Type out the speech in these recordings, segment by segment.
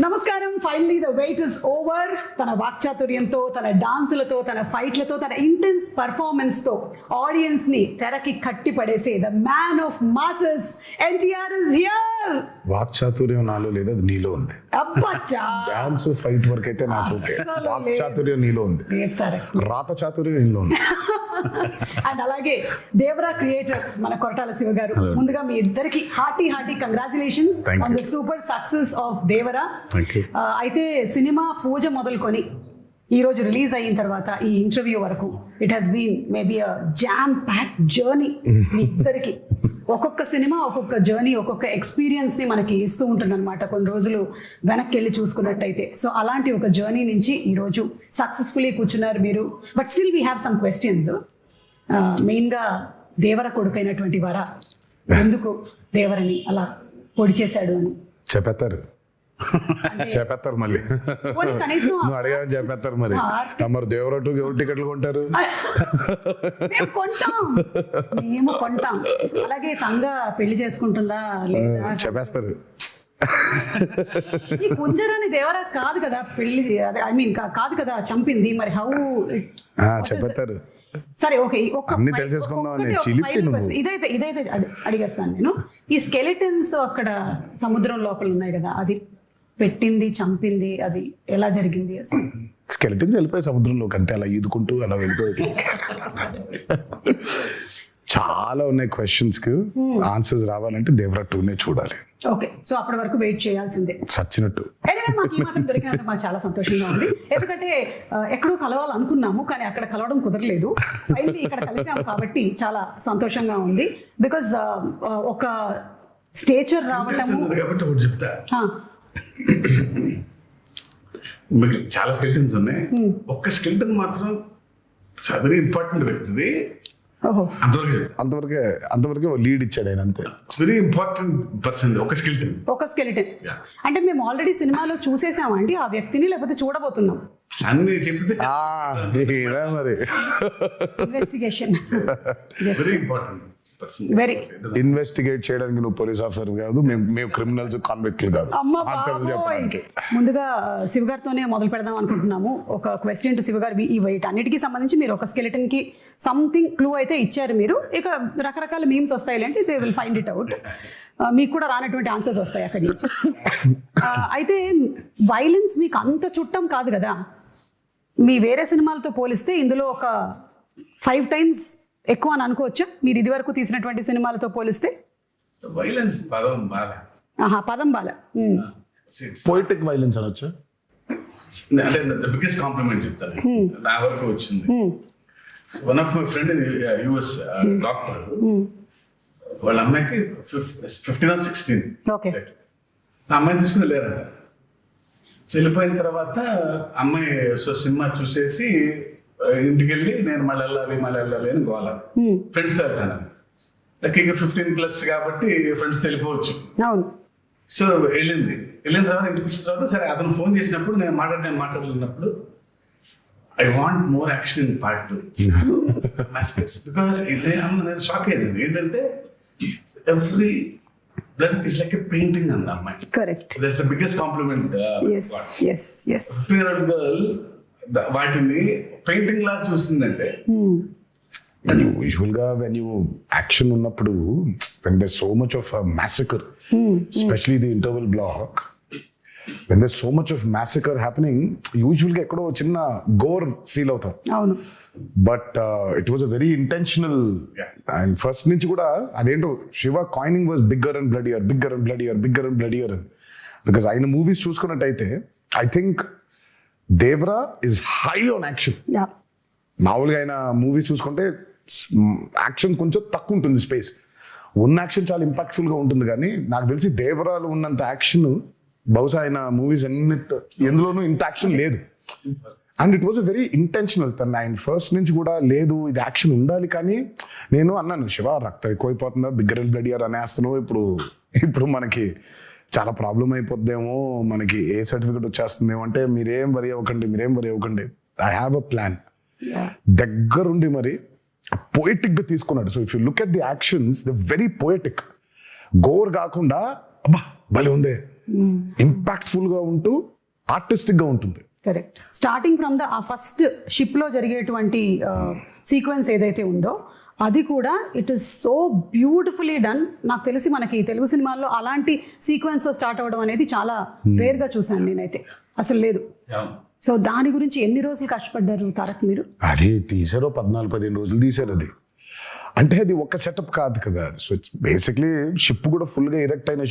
నమస్కారం. Finally the weight is over. తన వాక్చాతుర్యంతో, తన డాన్సులతో, తన ఫైట్లతో, తన ఇంటెన్స్ పర్ఫార్మెన్స్ తో ఆడియన్స్ ని తెరకి కట్టి పడేసే the man of masses NTR is here. వాక్చాతుర్యం నాలో లేదు, అది నీలో ఉంది. అబ్బచ్చా, డాన్స్ ఫైట్ వరకు అయితే నాకు ఓకే. వాక్చాతుర్యం నీలో ఉంది, రాత చాతుర్యం నీలో ఉంది. అండ్ అలాగే దేవరా క్రియేటర్ మన కొరటాల శివ గారు, ముందుగా మీ ఇద్దరికి hearty congratulations on the super success of Devara. అయితే సినిమా పూజ మొదలుకొని ఈ రోజు రిలీజ్ అయిన తర్వాత ఈ ఇంటర్వ్యూ వరకు it has been maybe a jam pack journey. మీ ఇద్దరికి ఒక్కొక్క సినిమా ఒక్కొక్క జర్నీ, ఒక్కొక్క ఎక్స్పీరియన్స్ ని మనకి ఇస్తూ ఉంటుంది అనమాట. కొన్ని రోజులు వెనక్కి వెళ్ళి చూసుకున్నట్టయితే. సో అలాంటి ఒక జర్నీ నుంచి ఈ రోజు సక్సెస్ఫుల్లీ కూర్చున్నారు మీరు. But still we have some questions. మెయిన్గా దేవర కొడుకైనటువంటి వర ఎందుకు దేవరని అలా పొడి చేశాడు అని చెప్పేస్తారు మళ్ళీ. నువ్వు అడిగావని చెప్పేస్తారు మరి. మరి దేవరటు ఎవరు టికెట్లు కొంటారు? మేము కొంటాం. అలాగే తంగ పెళ్లి చేసుకుంటుందా లేదా చెప్పేస్తారు. ఈ కుంజరాని దేవరా కాదు కదా పెళ్లి, ఐ మీన్ కాదు కదా చంపింది. మరి హౌ చెప్పేస్తారు. సరే ఓకే, అన్ని తెలిసేసుకుందాం. ఇదైతే అడిగేస్తాను నేను. ఈ స్కెలిటన్స్ అక్కడ సముద్రం లోపల ఉన్నాయి కదా, అది పెట్టింది చంపింది అది ఎలా జరిగింది అసలు? స్కెలిటన్స్ వెళ్ళిపోయి సముద్రంలోకి అంతే, అలా ఈదుకుంటూ అలా వెళ్ళిపోయి. చాలా ఉన్నాయి క్వశ్చన్స్ కి ఆన్సర్స్ రావాలంటే దేవరా 2నే చూడాలి. ఓకే, సో అప్పటి వరకు వెయిట్ చేయాల్సిందే సచ్చినట్టు. మాకు ఈ మాత్రం దొరికినందుకు మాకు చాలా సంతోషంగా ఉంది. ఎందుకంటే ఎక్కడో కలవాలనుకున్నాము కానీ అక్కడ కలవడం కుదరలేదు. ఫైనల్లీ ఇక్కడ కలిసాము కాబట్టి చాలా సంతోషంగా ఉంది. బికాజ్ ఒక స్టేచర్ రావటము. చాలా స్కెల్టన్స్ ఉన్నాయి. ఒక్క స్కెల్టన్ మాత్రం వెరీ ఇంపార్టెంట్ వ్యక్తిది. అంతవరకే లీడ్ ఇచ్చాడు ఆయన, అంతే. వెరీ ఇంపార్టెంట్ పర్సన్ ఒక స్కెలిటన్. అంటే మేము ఆల్రెడీ సినిమాలో చూసేసామండి ఆ వ్యక్తిని, లేకపోతే చూడబోతున్నాం అన్ని చెప్తే మరి. Investigation very important. ఇన్వెస్టిగేట్ చేయడానికి నువ్వు పోలీస్ ఆఫీసర్ కాదు, మేము క్రిమినల్స్ కాన్విక్ట్లు కాదు. ముందుగా శివ గారితోనే మొదలు పెడదాం అనుకుంటున్నాము. ఒక క్వశ్చన్ టు శివ గారు. ఈ వెయిట్ అన్నిటికీ సంబంధించి మీరు ఒక స్కెలిటన్ కి సంథింగ్ క్లూ అయితే ఇచ్చారు మీరు. ఇక రకరకాల మీమ్స్ వస్తాయి అంటే they will find it out. మీకు కూడా రానటువంటి ఆన్సర్స్ వస్తాయి అక్కడి నుంచి. అయితే వైలెన్స్ మీకు అంత చుట్టం కాదు కదా. మీ వేరే సినిమాలతో పోలిస్తే ఇందులో ఒక 5 times ఎక్కువ అని అనుకోవచ్చా మీరు ఇది వరకు తీసినటువంటి సినిమాలతో పోలిస్తే? వైలెన్స్ పదం బాల పోయిటిక్ వైలెన్స్ అనొచ్చు. అంటే బిగ్గెస్ట్ కాంప్లిమెంట్ చెప్తాను నా వరకు వచ్చింది. One of my friend in US doctor, వాళ్ళ అమ్మాయికి 15 or 16. ఓకే, ఆ అమ్మాయిని తీసుకుని వెళ్ళారంట. వెళ్ళిపోయిన తర్వాత అమ్మాయి సినిమా చూసేసి ఇంటికి వెళ్ళి నేను మళ్ళీ వెళ్ళాలి అని గోల. ఫ్రెండ్స్ తో వెళ్తాను. లైక్ ఇక 15+ కాబట్టి ఫ్రెండ్స్ వెళ్ళిపోవచ్చు. సో వెళ్ళిన తర్వాత ఇంటికి వచ్చిన తర్వాత సరే అతను ఫోన్ చేసినప్పుడు నేను మాట్లాడుతున్నప్పుడు I want more action in part 2. Because నేను షాక్ అయ్యాను. ఏంటంటే every blood is like a painting అన్న అమ్మాయి. Correct, that's the biggest compliment. 15-year-old girl వాటిని పెయింటింగ్ లా చూస్తుందంటే. యూజువల్ గా వెన్ యూ యాక్షన్ ఉన్నప్పుడు when there's so much of a massacre, especially the interval block, when there's so much of massacre happening, usually ga ekkado chinna gore feel avtam. avunu, but it was a very intentional, and first nunchi kuda adento Shiva coining was bigger and bloodier, because aina movies chusukunnataithe I think Devara is high on action. మామూలుగా ఆయన movies చూసుకుంటే action కొంచెం తక్కువ ఉంటుంది, space ఉన్న action చాలా impactful గా ఉంటుంది. కానీ నాకు తెలిసి దేవరాలు ఉన్నంత యాక్షన్ బహుశా ఆయన మూవీస్ ఎందులోనూ ఇంత యాక్షన్ లేదు. And it was a very intentional. ఆయన ఫస్ట్ నుంచి కూడా లేదు ఇది యాక్షన్ ఉండాలి. కానీ నేను అన్నాను, శివ రక్తం ఎక్కువైపోతుందా, బిగ్గర్ అండ్ బ్లడియర్ అనేస్తున్నావు, ఇప్పుడు మనకి చాలా ప్రాబ్లం అయిపోద్దేమో, మనకి ఏ సర్టిఫికెట్ వచ్చేస్తుందేమో అంటే మీరేం వరి అవ్వకండి, ఐ హ్యావ్ అ ప్లాన్. దగ్గరుండి మరి పోయిటిక్ గా తీసుకున్నాడు. So if you look at the actions the very poetic, gore కాకుండా అబ్బా భలే ఉందే ఇంపాక్ట్ఫుల్ గా ఉంటూ ఆర్టిస్టిక్ గా ఉంటుంది. కరెక్ట్. స్టార్టింగ్ ఫ్రమ్ ద ఆ ఫస్ట్ షిప్ లో జరిగేటువంటి సీక్వెన్స్ ఏదైతే ఉందో అది కూడా it is so beautifully done. నాకు తెలిసి మనకి తెలుగు సినిమాల్లో అలాంటి సీక్వెన్స్ తో స్టార్ట్ అవ్వడం అనేది చాలా రేర్ గా చూసాను నేనైతే, అసలు లేదు. సో దాని గురించి ఎన్ని రోజులు కష్టపడ్డారు తారక్ మీరు? అది తీసారో 14-15 రోజులు తీసారు. అది అంటే అది ఒక సెటప్ కాదు కదా. సో ఇట్స్ బేసిక్లీ షిప్ కూడా ఫుల్ గా ఇరెక్ట్ అయిన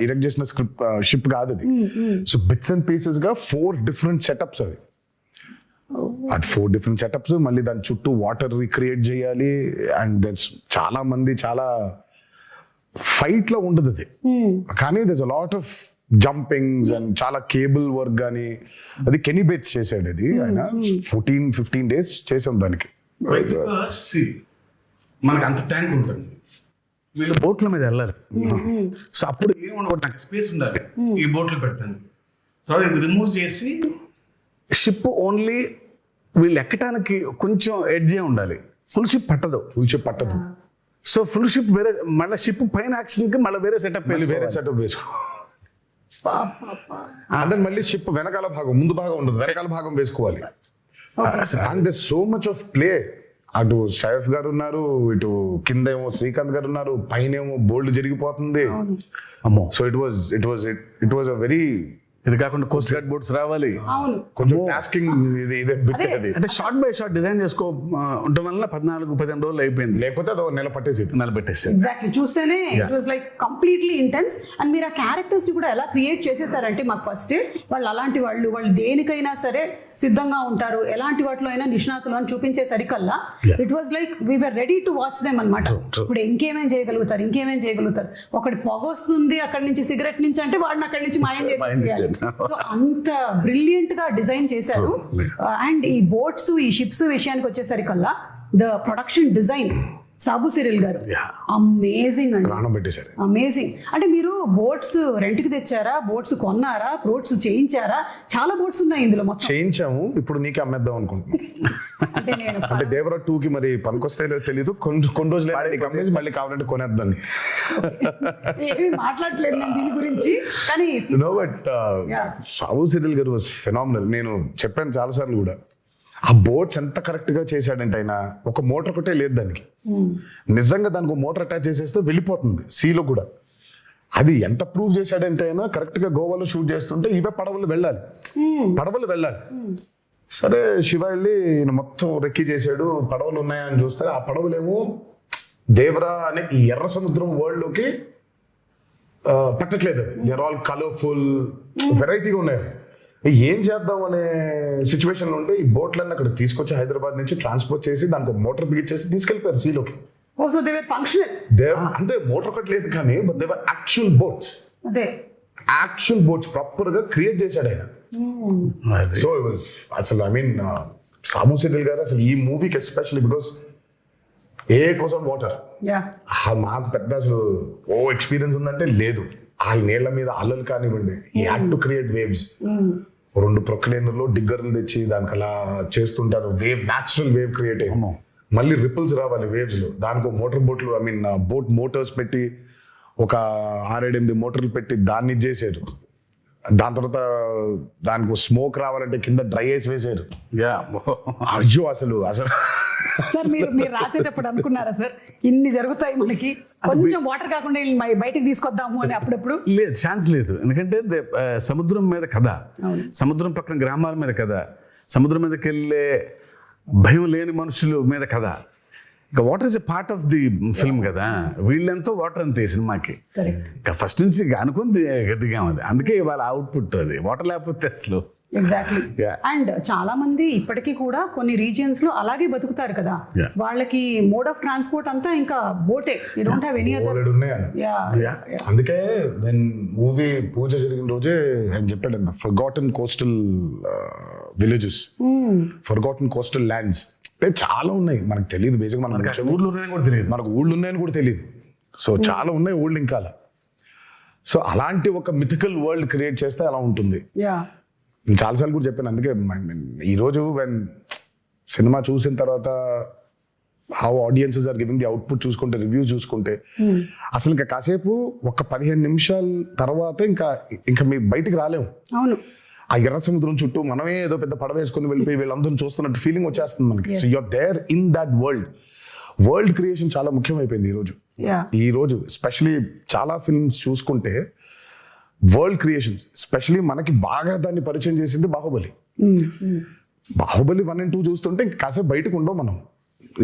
ఇరెక్ట్ చేసిన స్క్రిప్ట్ షిప్ కాదు అది. సో బిట్స్ అండ్ పీసెస్ గా 4 డిఫరెంట్ సెటప్స్ అవి. అది 4 డిఫరెంట్ సెటప్స్, మళ్ళీ దాని చుట్టూ వాటర్ రిక్రియేట్ చేయాలి. అండ్ దట్స్ చాలా మంది చాలా ఫైట్ లో ఉండదు అది, కానీ దర్స్ a lot of jumpings and చాలా కేబుల్ వర్క్ కానీ. అది కెనీ బేట్స్ చేశాడు అది. ఆయన 14-15 డేస్ చేసాం దానికి. మనకు అంత ట్యాంక్ ఉంటుంది, వీళ్ళు బోట్ల మీద వెళ్ళాలి. సో అప్పుడు ఏం ఉండకూడదు, నాకు స్పేస్ ఉండాలి ఈ బోట్లు పెడతాను. తర్వాత ఇది రిమూవ్ చేసి షిప్ ఓన్లీ వీళ్ళు ఎక్కడానికి కొంచెం ఎడ్జే ఉండాలి. ఫుల్ షిప్ పట్టదు. సో ఫుల్ షిప్ వేరే, మళ్ళీ షిప్ పైన యాక్షన్ కి మళ్ళీ వేరే సెటప్ వేసుకో. అంటే మళ్ళీ షిప్ వెనకాల భాగం, ముందు భాగం ఉండదు, వెనకాల భాగం వేసుకోవాలి. And they so much of play. అటు సైఫ్ గారు ఉన్నారు, ఇటు కింద ఏమో శ్రీకాంత్ గారు ఉన్నారు, పైన ఏమో బోల్డ్ జరిగిపోతుంది. అమ్మో. So it was a very, ఇది కాకుండా కోస్ట్ గార్డ్ బోట్స్ రావాలి, కొంచెం టాస్కింగ్ ఇదే బిట్ అది. అంటే షార్ట్ బై షార్ట్ డిజైన్ చేసుకో ఉండడం వల్ల 14-15 రోజులు అయిపోయింది. లేకపోతే అది నెల పట్టేసి. ఎగ్జాక్ట్లీ, చూస్తేనే it was like completely intense. And మీరు ఆ క్యారెక్టర్స్ ని కూడా ఎలా క్రియేట్ చేసేసారంటే మాకు ఫస్ట్ వాళ్ళు అలాంటి వాళ్ళు దేనికైనా సరే సిద్ధంగా ఉంటారు, ఎలాంటి వాటిలో అయినా నిష్ణాతులు అని చూపించేసరికల్లా it was like we were ready to watch them అనమాట. ఇప్పుడు ఇంకేమేం చేయగలుగుతారు. ఒకటి పొగ వస్తుంది అక్కడి నుంచి, సిగరెట్ నుంచి అంటే వాడిని అక్కడి నుంచి మాయం చేసేయాలి. సో అంత బ్రిలియంట్ గా డిజైన్ చేశారు. అండ్ ఈ బోట్స్, ఈ షిప్స్ విషయానికి వచ్చేసరికల్లా the production design Sabu Cyril గారు అమేజింగ్ అండి, అమేజింగ్. అంటే మీరు బోట్స్ రెంట్ కి తెచ్చారా, బోట్స్ కొన్నారా, బోట్స్ చేయించారా? చాలా బోట్స్ ఉన్నాయి ఇందులో. మొత్తం చేయించాము, ఇప్పుడు నీకే అమ్మేద్దాం అనుకుంటున్నాను. అంటే దేవరా 2 కి మరి పనికొస్తాయో తెలియదు, కొన్ని రోజులు అమ్మేసి మళ్ళీ కావాలంటే కొనేద్దాన్ని. ఏమి మాట్లాడలేదు నేను దీని గురించి, కానీ బట్ సాబు సిరిల్ గారు వాస్ ఫెనామినల్. నేను చెప్పాను చాలా సార్లు కూడా, ఆ బోట్స్ ఎంత కరెక్ట్ గా చేశాడంటే ఆయన ఒక మోటార్ ఒకటే లేదు దానికి. నిజంగా దానికి ఒక మోటార్ అటాచ్ చేసేస్తే వెళ్ళిపోతుంది సీలో కూడా. అది ఎంత ప్రూవ్ చేశాడంటే ఆయన కరెక్ట్ గా గోవాలో షూట్ చేస్తుంటే ఇవే పడవలు వెళ్ళాలి. సరే శివ వెళ్ళి ఈయన మొత్తం రెక్కి చేశాడు, పడవలు ఉన్నాయని చూస్తే ఆ పడవలేమో దేవరా అనే ఈ ఎర్ర సముద్రం వరల్డ్ లోకి పట్టట్లేదు. దే ఆర్ ఆల్ కలర్ఫుల్, వెరైటీగా ఉన్నాయి. ఏం చేద్దాం అనే సిచ్యువేషన్ లో ఉంటే ఈ బోట్లన్నీ అక్కడ తీసుకొచ్చి హైదరాబాద్ నుంచి ట్రాన్స్పోర్ట్ చేసి దానికి మోటార్ బిగించేసి తీసుకెళ్లిపోయారు సీలోకి. అంటే మోటార్ ఒకటి లేదు కానీ యాక్చువల్ బోట్స్ ప్రాపర్ గా క్రియేట్ చేశాడు ఆయన. సో అసలు ఐ మీన్ సాబు సిరిల్ గారు అసలు ఈ మూవీకి especially because it was on water. మాకు పెద్ద అసలు ఎక్స్పీరియన్స్ ఉందంటే లేదు. ఆ నీళ్ల మీద అల్లలు కానివ్వండి, ఈ హ్యాడ్ టు క్రియేట్ వేవ్స్. 2 ప్రొక్లైనర్లో డిగ్గర్లు తెచ్చి దానికి అలా చేస్తుంటే అది వేవ్, న్యాచురల్ వేవ్ క్రియేట్ అయ్యి మళ్ళీ రిపుల్స్ రావాలి వేవ్స్ లో. దానికి మోటార్ బోట్లు, ఐ మీన్ బోట్ మోటార్స్ పెట్టి ఒక 6-8 మోటార్లు పెట్టి దాన్ని చేశారు. దాని తర్వాత దానికి స్మోక్ రావాలంటే కింద డ్రై ఐస్ వేసారు. అయ్యో అసలు సార్ మీరు రాసేటప్పుడు అనుకున్నారా సార్ ఇన్ని జరుగుతాయి మనకి, కొంచెం వాటర్ కాకుండా బయటికి తీసుకొద్దాము అని? అప్పుడప్పుడు లేదు, ఛాన్స్ లేదు. ఎందుకంటే సముద్రం మీద కథ, సముద్రం పక్కన గ్రామాల మీద కథ, సముద్రం మీదకి వెళ్ళే భయం లేని మనుషుల మీద కథ. ఇక water is a part of the film కదా. వీళ్ళెంతో వాటర్ అంతే సినిమాకి. ఇక ఫస్ట్ నుంచి అనుకుంది గట్టిగా ఉంది, అందుకే వాళ్ళ అవుట్పుట్ అది. వాటర్ లేకపోతే అసలు ఎగ్జాక్ట్లీ. అండ్ చాలా మంది ఇప్పటికీ కూడా కొన్ని రీజియన్స్ లో అలాగే బతుకుతారు కదా, వాళ్ళకి మోడ్ ఆఫ్ ట్రాన్స్పోర్ట్ అంతా ఇంకా బోటే. You don't have any other. అందుకే మూవీ పూజ జరిగిన రోజే ఆయన చెప్పాడు, forgotten coastal villages, forgotten coastal lands చాలా ఉన్నాయి, మనకు తెలియదు. బేసిక్ మనకు ఊళ్ళో ఉన్నాయని కూడా తెలియదు, మనకు ఊళ్ళు ఉన్నాయని కూడా తెలియదు. సో చాలా ఉన్నాయి ఊళ్ళు ఇంకా. సో అలాంటి ఒక మిథికల్ వరల్డ్ క్రియేట్ చేస్తే అలా ఉంటుంది. చాలాసార్లు కూడా చెప్పాను. అందుకే ఈరోజు సినిమా చూసిన తర్వాత how audiences are giving the output చూసుకుంటే, రివ్యూస్ చూసుకుంటే అసలు ఇంకా కాసేపు ఒక 15 నిమిషాల తర్వాత ఇంకా మీ బయటికి రాలేము. అవును, ఆ ఎర్ర సముద్రం చుట్టూ మనమే ఏదో పెద్ద పడవ వేసుకుని వెళ్ళిపోయి వీళ్ళందరూ చూస్తున్నట్టు ఫీలింగ్ వచ్చేస్తుంది మనకి. So you're there in that world creation చాలా ముఖ్యమైపోయింది ఈ రోజు ఎస్పెషలీ చాలా ఫిల్మ్స్ చూసుకుంటే వరల్డ్ క్రియేషన్స్, ఎస్పెషలీ మనకి బాగా దాన్ని పరిచయం చేసింది బాహుబలి. బాహుబలి 1 and 2 చూస్తుంటే ఇంకా కాసేపు బయటకు ఉండవు మనం.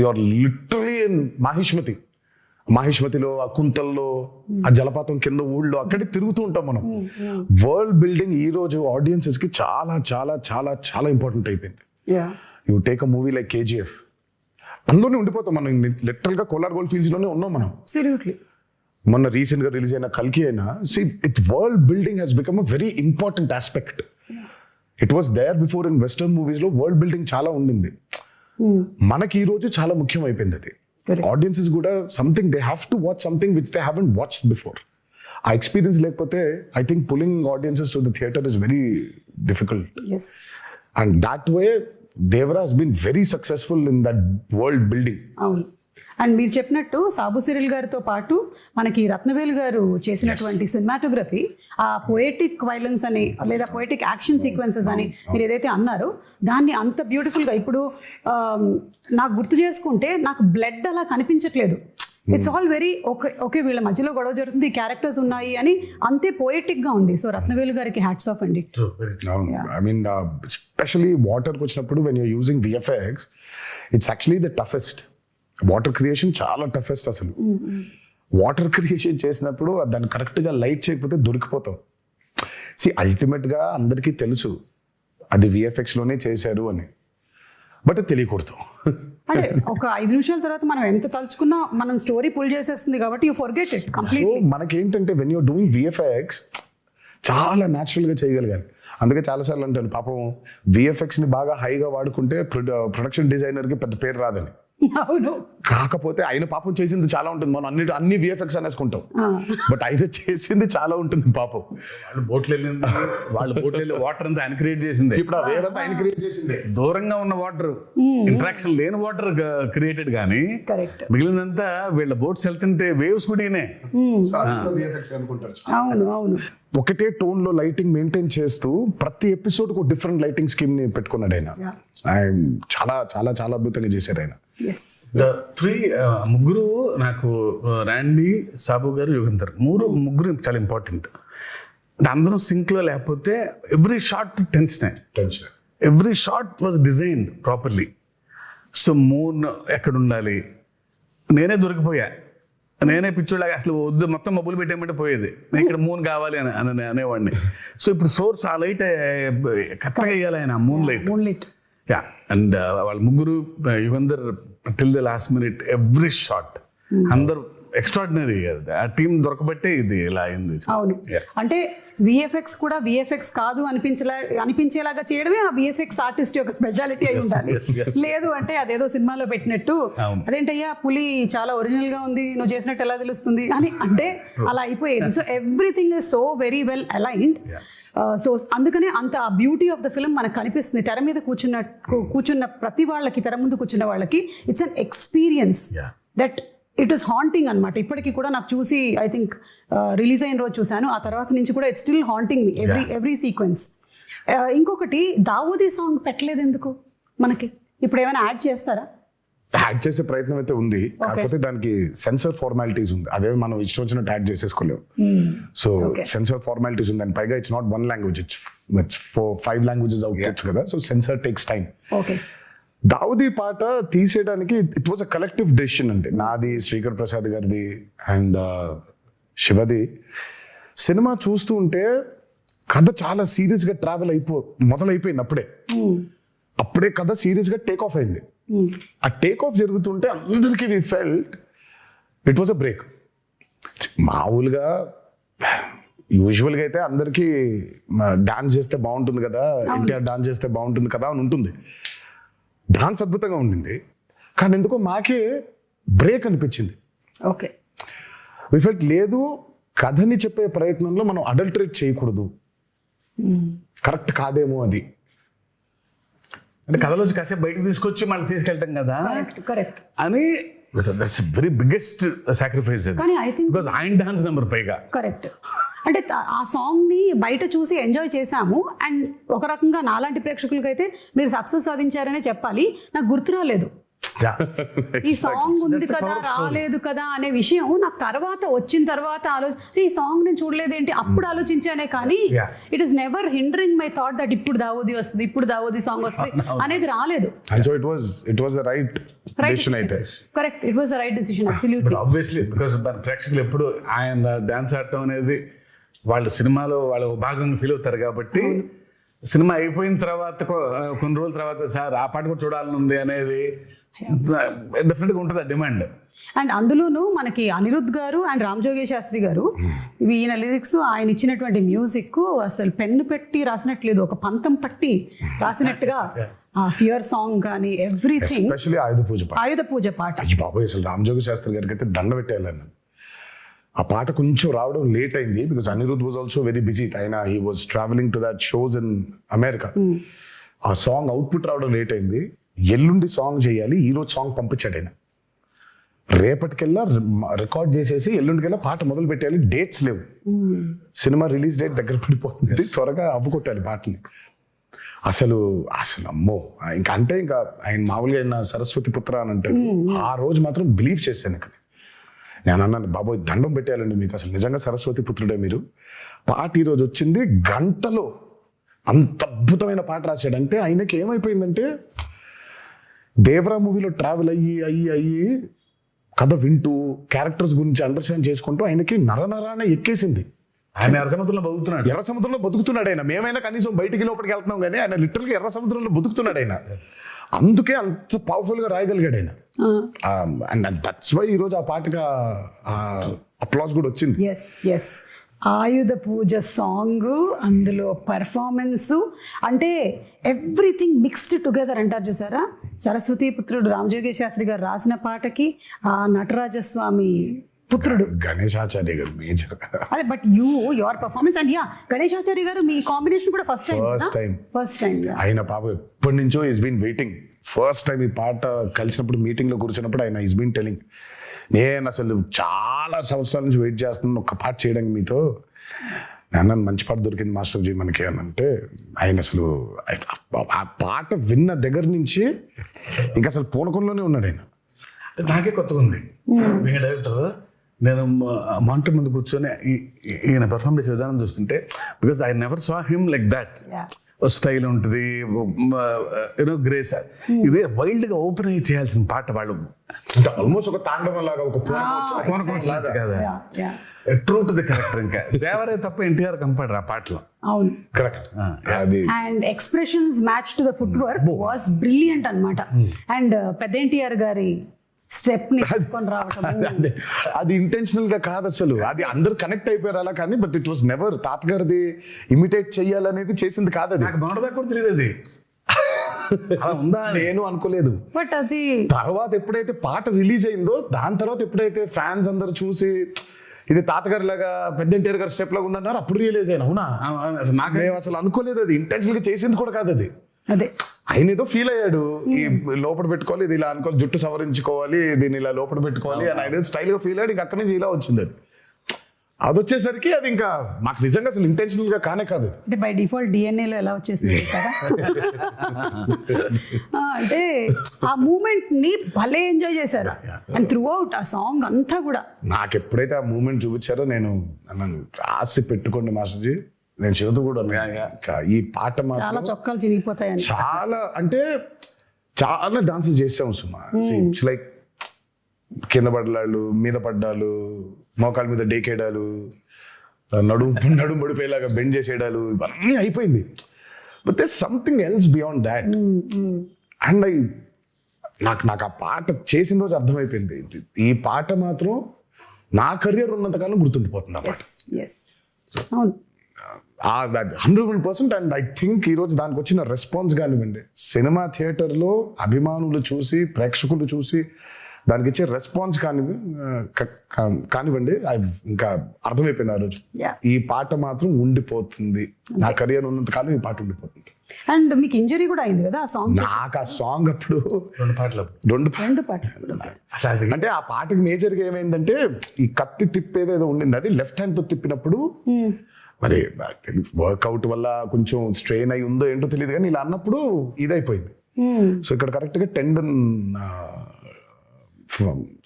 యూఆర్ లిటరలీ ఇన్ మాహిష్మతిలో, ఆ కుంతల్లో, ఆ జలపాతం కింద ఊళ్ళో అక్కడే తిరుగుతూ ఉంటాం మనం. వరల్డ్ బిల్డింగ్ ఈ రోజు ఆడియన్సెస్ కి చాలా చాలా చాలా చాలా ఇంపార్టెంట్ అయిపోయింది. You take a movie like KGF, అందులోనే ఉండిపోతాం మనం. లిటరల్ గా కోలార్ గోల్డ్ ఫీల్డ్స్ లోనే ఉన్నాం మనం. మొన్న రీసెంట్ గా రిలీజ్ అయిన కల్కి అయినా, world building has become a very important aspect. It was there before in western movies లో వరల్డ్ బిల్డింగ్ చాలా ఉండింది. మనకి ఈ రోజు చాలా ముఖ్యం అయిపోయింది అది. ఆడియన్సెస్ కూడా something they have to watch something which they haven't watched before. ఆ ఎక్స్పీరియన్స్ లేకపోతే I think pulling audiences to the theatre is very difficult. And that way Devara has been very successful in that world building. అవును, అండ్ మీరు చెప్పినట్టు Sabu Cyril గారితో పాటు మనకి రత్నవేలు గారు చేసినటువంటి సినిమాటోగ్రఫీ, ఆ పోయెటిక్ వైలెన్స్ అని లేదా పోయెటిక్ యాక్షన్ సీక్వెన్సెస్ అని మీరు ఏదైతే అన్నారో దాన్ని అంత బ్యూటిఫుల్గా ఇప్పుడు నాకు గుర్తు చేసుకుంటే నాకు బ్లడ్ అలా కనిపించట్లేదు. ఇట్స్ ఆల్ వెరీ ఓకే వీళ్ళ మధ్యలో గొడవ జరుగుతుంది, క్యారెక్టర్స్ ఉన్నాయి అని అంతే పోయెటిక్ గా ఉంది. సో రత్నవేలు గారికి హ్యాట్స్ ఆఫ్ అండి. ఐ మీన్ ఎస్పెషలీ వాటర్కి వచ్చినప్పుడు when you're using VFX, it's actually the toughest. Water creation చాలా టఫెస్ట్. అసలు వాటర్ క్రియేషన్ చేసినప్పుడు దాన్ని కరెక్ట్గా లైట్ చేయకపోతే దొరికిపోతాం. అల్టిమేట్గా అందరికీ తెలుసు అది VFX లోనే చేశారు అని, బట్ తెలియకూడదు. అంటే ఒక 5 నిమిషాల తర్వాత మనం ఎంత తలుచుకున్నా మనం స్టోరీ పుల్ చేసేస్తుంది కాబట్టి you forget it completely. So మనకేంటంటే వెన్ యూర్ డూయింగ్ VFX చాలా న్యాచురల్గా చేయగలిగాలి. అందుకే చాలాసార్లు అంటాను పాపం VFX ని బాగా హైగా వాడుకుంటే ప్రొడక్షన్ డిజైనర్కి పెద్ద పేరు రాదని. అవును, కాకపోతే ఆయన పాపం చేసింది చాలా ఉంటుంది. మనం అన్ని VFX అనేసుకుంటాం, బట్ ఆయన చేసింది చాలా ఉంటుంది పాపం. వాళ్ళ బోట్లు వెళ్ళి వాటర్ అంతా ఆయన క్రియేట్ చేసింది. ఇప్పుడు ఆ వేవ్ అంతా ఆయన క్రియేట్ చేసింది. దూరంగా ఉన్న వాటర్, ఇంటరాక్షన్ లేని వాటర్ క్రియేటెడ్ కానీ మిగిలినంతా వీళ్ళ బోట్స్ వెళ్తుంటే వేవ్స్ కూడా అవును అవును. ఒకటే టోన్ లో లైటింగ్ మెయింటైన్ చేస్తూ ప్రతి ఎపిసోడ్ కు డిఫరెంట్ లైటింగ్ స్కీమ్ ని పెట్టుకున్నాడు ఆయన. చాలా చాలా చాలా అద్భుతంగా చేశారు ఆయన. ముగ్గురు నాకు రాండీ, సాబు గారు, యుగంధర్ ముగ్గురు చాలా ఇంపార్టెంట్. అంటే అందరూ సింక్ లో లేకపోతే every shot tension, every shot was designed properly. So moon ఎక్కడ ఉండాలి, నేనే దొరికిపోయా, నేనే పిచ్చోళ్ళగా అసలు వద్దు మొత్తం మబ్బులు పెట్టేయమంటే పోయేది, నేను ఇక్కడ మూన్ కావాలి అని అనేవాడిని. సో ఇప్పుడు సోర్స్ ఆ లైట్ కరెక్ట్గా వేయాలి ఆయన, మూన్ లైట్. యా, అండ్ వాళ్ళ ముగ్గురు Yugandhar till the last minute every shot అందరు ఎక్స్ట్రాడినరీ. ఆ టీం దొరకబట్టే ఇది ఇలా అయింది. అవును, అంటే VFX కూడా VFX కాదు అనిపించేలాగా చేయడమే ఆ VFX ఆర్టిస్ట్ యొక్క స్పెషాలిటీ అయి ఉండాలి. లేదు అంటే అదేదో సినిమాలో పెట్టినట్టు అదేంటయ్యా పులి చాలా ఒరిజినల్ గా ఉంది, నువ్వు చేసినట్టు ఎలా తెలుస్తుంది అని అంటే అలా అయిపోయేది. So everything is so very well aligned. So అందుకనే అంత బ్యూటీ ఆఫ్ ద ఫిల్మ్ మనకు కనిపిస్తుంది. తెర మీద కూర్చున్న ప్రతి వాళ్ళకి, తెర ముందు కూర్చున్న వాళ్ళకి it's an experience that it is haunting అనమాట. ఇప్పటికీ కూడా నాకు చూసి ఐ థింక్ రిలీజ్ అయిన రోజు చూశాను, ఆ తర్వాత నుంచి కూడా it's still haunting me every sequence. ఇంకొకటి దావూదీ సాంగ్ పెట్టలేదు ఎందుకు మనకి? ఇప్పుడు ఏమైనా యాడ్ చేస్తారా? యాడ్ చేసే ప్రయత్నం అయితే ఉంది, కాకపోతే దానికి సెన్సర్ ఫార్మాలిటీస్ ఉంది. అదే మనం ఇష్టం వచ్చినట్టు యాడ్ చేసేసుకోలేము. సో సెన్సర్ ఫార్మాలిటీస్ ఉంది, అండ్ పైగా it's not 1 language, it's 5 languages outputs కదా. So censor takes time. Daavudi పాట తీసేయడానికి it was a collective decision. అంటే నాది, శ్రీకర్ ప్రసాద్ గారిది అండ్ శివది. సినిమా చూస్తూ ఉంటే కథ చాలా సీరియస్ గా మొదలైపోయింది. అప్పుడే కథ సీరియస్ గా టేక్ ఆఫ్ అయింది. ఆ టేక్ ఆఫ్ జరుగుతుంటే అందరికీ we felt it was a break. మామూలుగా యూజువల్గా అయితే అందరికీ డాన్స్ చేస్తే బాగుంటుంది కదా, ఎన్టీఆర్ డాన్స్ చేస్తే బాగుంటుంది కదా అని ఉంటుంది. డాన్స్ అద్భుతంగా ఉండింది, కానీ ఎందుకో మాకే బ్రేక్ అనిపించింది. ఓకే, వి ఫెల్ట్ లేదు, కథని చెప్పే ప్రయత్నంలో మనం అడల్టరేట్ చేయకూడదు, కరెక్ట్ కాదేమో అది. అంటే కథలోంచి కాసేపు బయటకు తీసుకొచ్చి మళ్ళీ తీసుకెళ్ళటం కదా కరెక్ట్ అని దట్స్ వెరీ బిగ్గెస్ట్ సాక్రిఫైస్ అది. కానీ I think- బికాస్ ఆయన డాన్స్ నెంబర్ పైగా. కరెక్ట్. అంటే ఆ సాంగ్ ని బయట చూసి ఎంజాయ్ చేశాము అండ్ ఒక రకంగా నాలాంటి ప్రేక్షకులకైతే మీరు సక్సెస్ సాధించారనే చెప్పాలి. నాకు గుర్తు రాలేదు ఈ సాంగ్ ఉంది That's the కదా power of story. రాలేదు కదా అనే విషయం నాకు తర్వాత వచ్చిన తర్వాత ఈ సాంగ్ నేను చూడలేదేంటి అప్పుడు ఆలోచించానే కానీ Yeah. It is never hindering my thought that ఇప్పుడు దావోది వస్తుంది ఇప్పుడు దావోది సాంగ్ వస్తుంది అనేది రాలేదు. And so it was the right decision అయితే. Correct, it was the right decision but absolutely. Obviously because మన ప్రేక్షకులు ఎప్పుడు ఆయన డాన్స్ ఆడటం అనేది వాళ్ళ సినిమాలో వాళ్ళ భాగంగా ఫీల్ అవుతారు కాబట్టి సినిమా అయిపోయిన తర్వాత కొన్ని రోజుల తర్వాత సార్ ఆ పాట కూడా చూడాలని ఉంది అనేది డెఫినెట్గా ఉంటుంది ఆ డిమాండ్. అండ్ అందులోనూ మనకి అనిరుద్ధ్ గారు అండ్ రామ్ జోగేష్ శాస్త్రి గారు ఈయన లిరిక్స్ ఆయన ఇచ్చినటువంటి మ్యూజిక్ అసలు పెన్ను పెట్టి రాసినట్లేదు, ఒక పంతం పట్టి రాసినట్టుగా ఆ ఫియర్ సాంగ్ కానీ ఎవ్రీథింగ్. ఎస్పెషల్లీ ఆయుధ పూజ పాట. అయ్యి బాబోయ్, అసలు రామజోగి శాస్త్రి గారికి అయితే దండ పెట్టేయాలని. ఆ పాట కొంచెం రావడం లేట్ అయింది because Anirudh was also very busy. ఆయన he was travelling to that shows in America. ఆ సాంగ్ అవుట్పుట్ రావడం లేట్ అయింది. ఎల్లుండి సాంగ్ చేయాలి, ఈ రోజు సాంగ్ పంపించాడు ఆయన. రేపటికెల్లా రికార్డ్ చేసేసి ఎల్లుండికెల్లా పాట మొదలు పెట్టాలి. డేట్స్ లేవు, సినిమా రిలీజ్ డేట్ దగ్గర పడిపోతుంది, త్వరగా అవ్వుకొట్టాలి పాటని. అసలు అమ్మో, ఇంకా అంటే ఇంకా ఆయన మామూలుగా ఆయన సరస్వతి పుత్ర అని అంటారు. ఆ రోజు మాత్రం బిలీవ్ చేశాను. ఇక్కడ నేను అన్నాను, బాబోయ్ దండం పెట్టేయాలండి మీకు, అసలు నిజంగా సరస్వతి పుత్రుడే మీరు. పాట ఈరోజు వచ్చింది, గంటలో అంత అద్భుతమైన పాట రాశాడంటే ఆయనకి ఏమైపోయిందంటే దేవరా మూవీలో ట్రావెల్ అయ్యి కథ వింటూ క్యారెక్టర్స్ గురించి అండర్స్టాండ్ చేసుకుంటూ ఆయనకి నరనరాన ఎక్కేసింది. ఆయన ఎర్ర సముద్రంలో బతుకుతున్నాడు. ఎర్ర సముద్రంలో బతుకుతున్నాడు ఆయన. మేమైనా కనీసం బయటికి లోపలికి వెళ్తున్నాం కానీ ఆయన లిటరల్గా ఎర్ర సముద్రంలో బతుకుతున్నాడు ఆయన. అందుకే అంత పవర్ఫుల్ గా రాయగలిగాడు ఆయన. అండ్ దట్స్ వై ఈరోజు ఆ పాటగా అప్లాస్ కూడా వచ్చింది. ఎస్ ఎస్, ఆయుధ పూజ సాంగ్, అందులో పర్ఫార్మెన్స్, అంటే ఎవ్రీథింగ్ మిక్స్డ్ టుగెదర్ అంటారు చూసారా. సరస్వతి పుత్రుడు రామజోగి శాస్త్రి గారు రాసిన పాటకి ఆ నటరాజస్వామి పుత్రుడు గణేశాచార్య గారు మేజర్. అదే but your performance and Ganesh Acharya గారు మీ కాంబినేషన్ కూడా ఫస్ట్ టైం ఆయన పాప ఎప్పటి నుంచో is been waiting. First time ఈ పాట కలిసినప్పుడు మీటింగ్ లో కూర్చున్నప్పుడు ఆయన ఈస్ బీన్ టెలింగ్, నేను అసలు చాలా సంవత్సరాల నుంచి వెయిట్ చేస్తున్నాను ఒక పాట చేయడానికి మీతో. నేను మంచి పాట దొరికింది మాస్టర్జీ మనకి అని అంటే ఆయన అసలు ఆ పాట విన్న దగ్గర నుంచి ఇంకా అసలు పూనకంలోనే ఉన్నాడు ఆయన. నాకే కొత్తగా ఉంది. మీ డైరెక్టర్ నేను మానిటర్ ముందు కూర్చొని ఈయన పెర్ఫార్మ్ చేసే విధానం చూస్తుంటే, because I never saw him like that. Style ఉంటుంది, యూనో గ్రేస్. ఇదే వైల్డ్ గా ఓపెన్ అయ్యి చేయాల్సిన పాట వాళ్ళు ఆల్మోస్ట్ ఒక తాండవం లాగా, ఒక ట్రూ టు ది కరెక్టర్. ఇంకా దేవరే తప్ప ఎన్టీఆర్ కంపాడరు ఆ పాటలో. అవును, కరెక్ట్. అది and expressions match to the foot work was brilliant అన్నమాట. అండ్ పెద్ద ఎన్టీఆర్ గారి స్టెప్ ని తీసుకొని రావటం, అది ఇంటెన్షనల్ గా కాదు అసలు, అది అందరు కనెక్ట్ అయిపోయారు అలా. కానీ బట్ ఇట్ వాస్ నెవర్ తాతగారిది ఇమిటేట్ చెయ్యాలనేది చేసింది కాదు. అది నాకు మొన్నటిదాకా కూడా తెలియదు అది అలా ఉందా, నేను అనుకోలేదు. బట్ అది తర్వాత ఎప్పుడైతే పాట రిలీజ్ అయిందో దాని తర్వాత ఎప్పుడైతే ఫ్యాన్స్ అందరు చూసి ఇది తాతగారి లాగా పెద్ద ఎన్టీఆర్ గారి స్టెప్ లాగా ఉందన్నారు, అప్పుడు రియలైజ్ అయినా. అవునా, నాకు అసలు అనుకోలేదు అది ఇంటెన్షనల్ గా చేసింది కూడా కాదు అది. అదే ఆయన ఏదో ఫీల్ అయ్యాడు, ఈ లోపల పెట్టుకోవాలి, ఇది ఇలా అనుకోవాలి, జుట్టు సవరించుకోవాలి, దీన్ని ఇలా లోపల పెట్టుకోవాలి అని ఆయన స్టైల్ గా ఫీల్ అయ్యాడు. ఇంకా అక్కడి నుంచి ఇలా వచ్చింది అది. అది వచ్చేసరికి అది ఇంకా మాకు నిజంగా అసలు ఇంటెన్షనల్ గా కానే కాదు. అంటే బై డిఫాల్ట్ డిఎన్ఏలో ఎలా వచ్చేసింది సార్. అంటే ఆ మూమెంట్ ని భలే ఎంజాయ్ చేశారు అండ్ త్రూ అవుట్ ఆ సాంగ్ అంతా కూడా. నాకు ఎప్పుడైతే ఆ మూమెంట్ చూపించారో నేను నన్ను రాసి పెట్టుకోండి మాస్టర్జీ, నేను చదువుతూ కూడా ఈ పాట చాలా చొక్కాలు చిరిగిపోతాయని. చాలా అంటే చాలా డాన్సెస్ చేసాము సుమా. ఇట్స్ లైక్ కింద పడ్డాలు, మీద పడ్డాలు, మోకాల మీద డేకేయడాలు, నడుము పడిపోయేలాగా బెండ్ చేసేయడాలు, ఇవన్నీ అయిపోయింది. But there something else beyond that. అండ్ నాకు ఆ పాట చేసిన రోజు అర్థమైపోయింది, ఈ పాట మాత్రం నా కెరియర్ ఉన్నంతకాలం గుర్తుండిపోతుంది అన్నమాట. 100%. అండ్ ఐ థింక్ ఈరోజు దానికి వచ్చిన రెస్పాన్స్ కానివ్వండి, సినిమా థియేటర్లో అభిమానులు చూసి, ప్రేక్షకులు చూసి దానికి ఇచ్చే రెస్పాన్స్ కానివ్వండి ఇంకా అర్థమైపోయింది ఆ రోజు. Yeah. ఈ పాట మాత్రం ఉండిపోతుంది, నా కెరియర్ ఉన్నంత కాలం ఈ పాట ఉండిపోతుంది. అండ్ మీకు ఇంజరీ కూడా అయింది కదా ఆ సాంగ్? నాకు ఆ సాంగ్ అప్పుడు రెండు పాటలు రెండు పాటలు. అసలు అది అంటే ఆ పాటకి మేజర్గా ఏమైందంటే ఈ కత్తి తిప్పేది ఏదో ఉండింది, అది లెఫ్ట్ హ్యాండ్ తో తిప్పినప్పుడు మరి వర్కౌట్ వల్ల కొంచెం స్ట్రెయిన్ అయి ఉందో ఏంటో తెలియదు, కానీ ఇలా అన్నప్పుడు ఇదైపోయింది. సో ఇక్కడ కరెక్ట్ గా టెండన్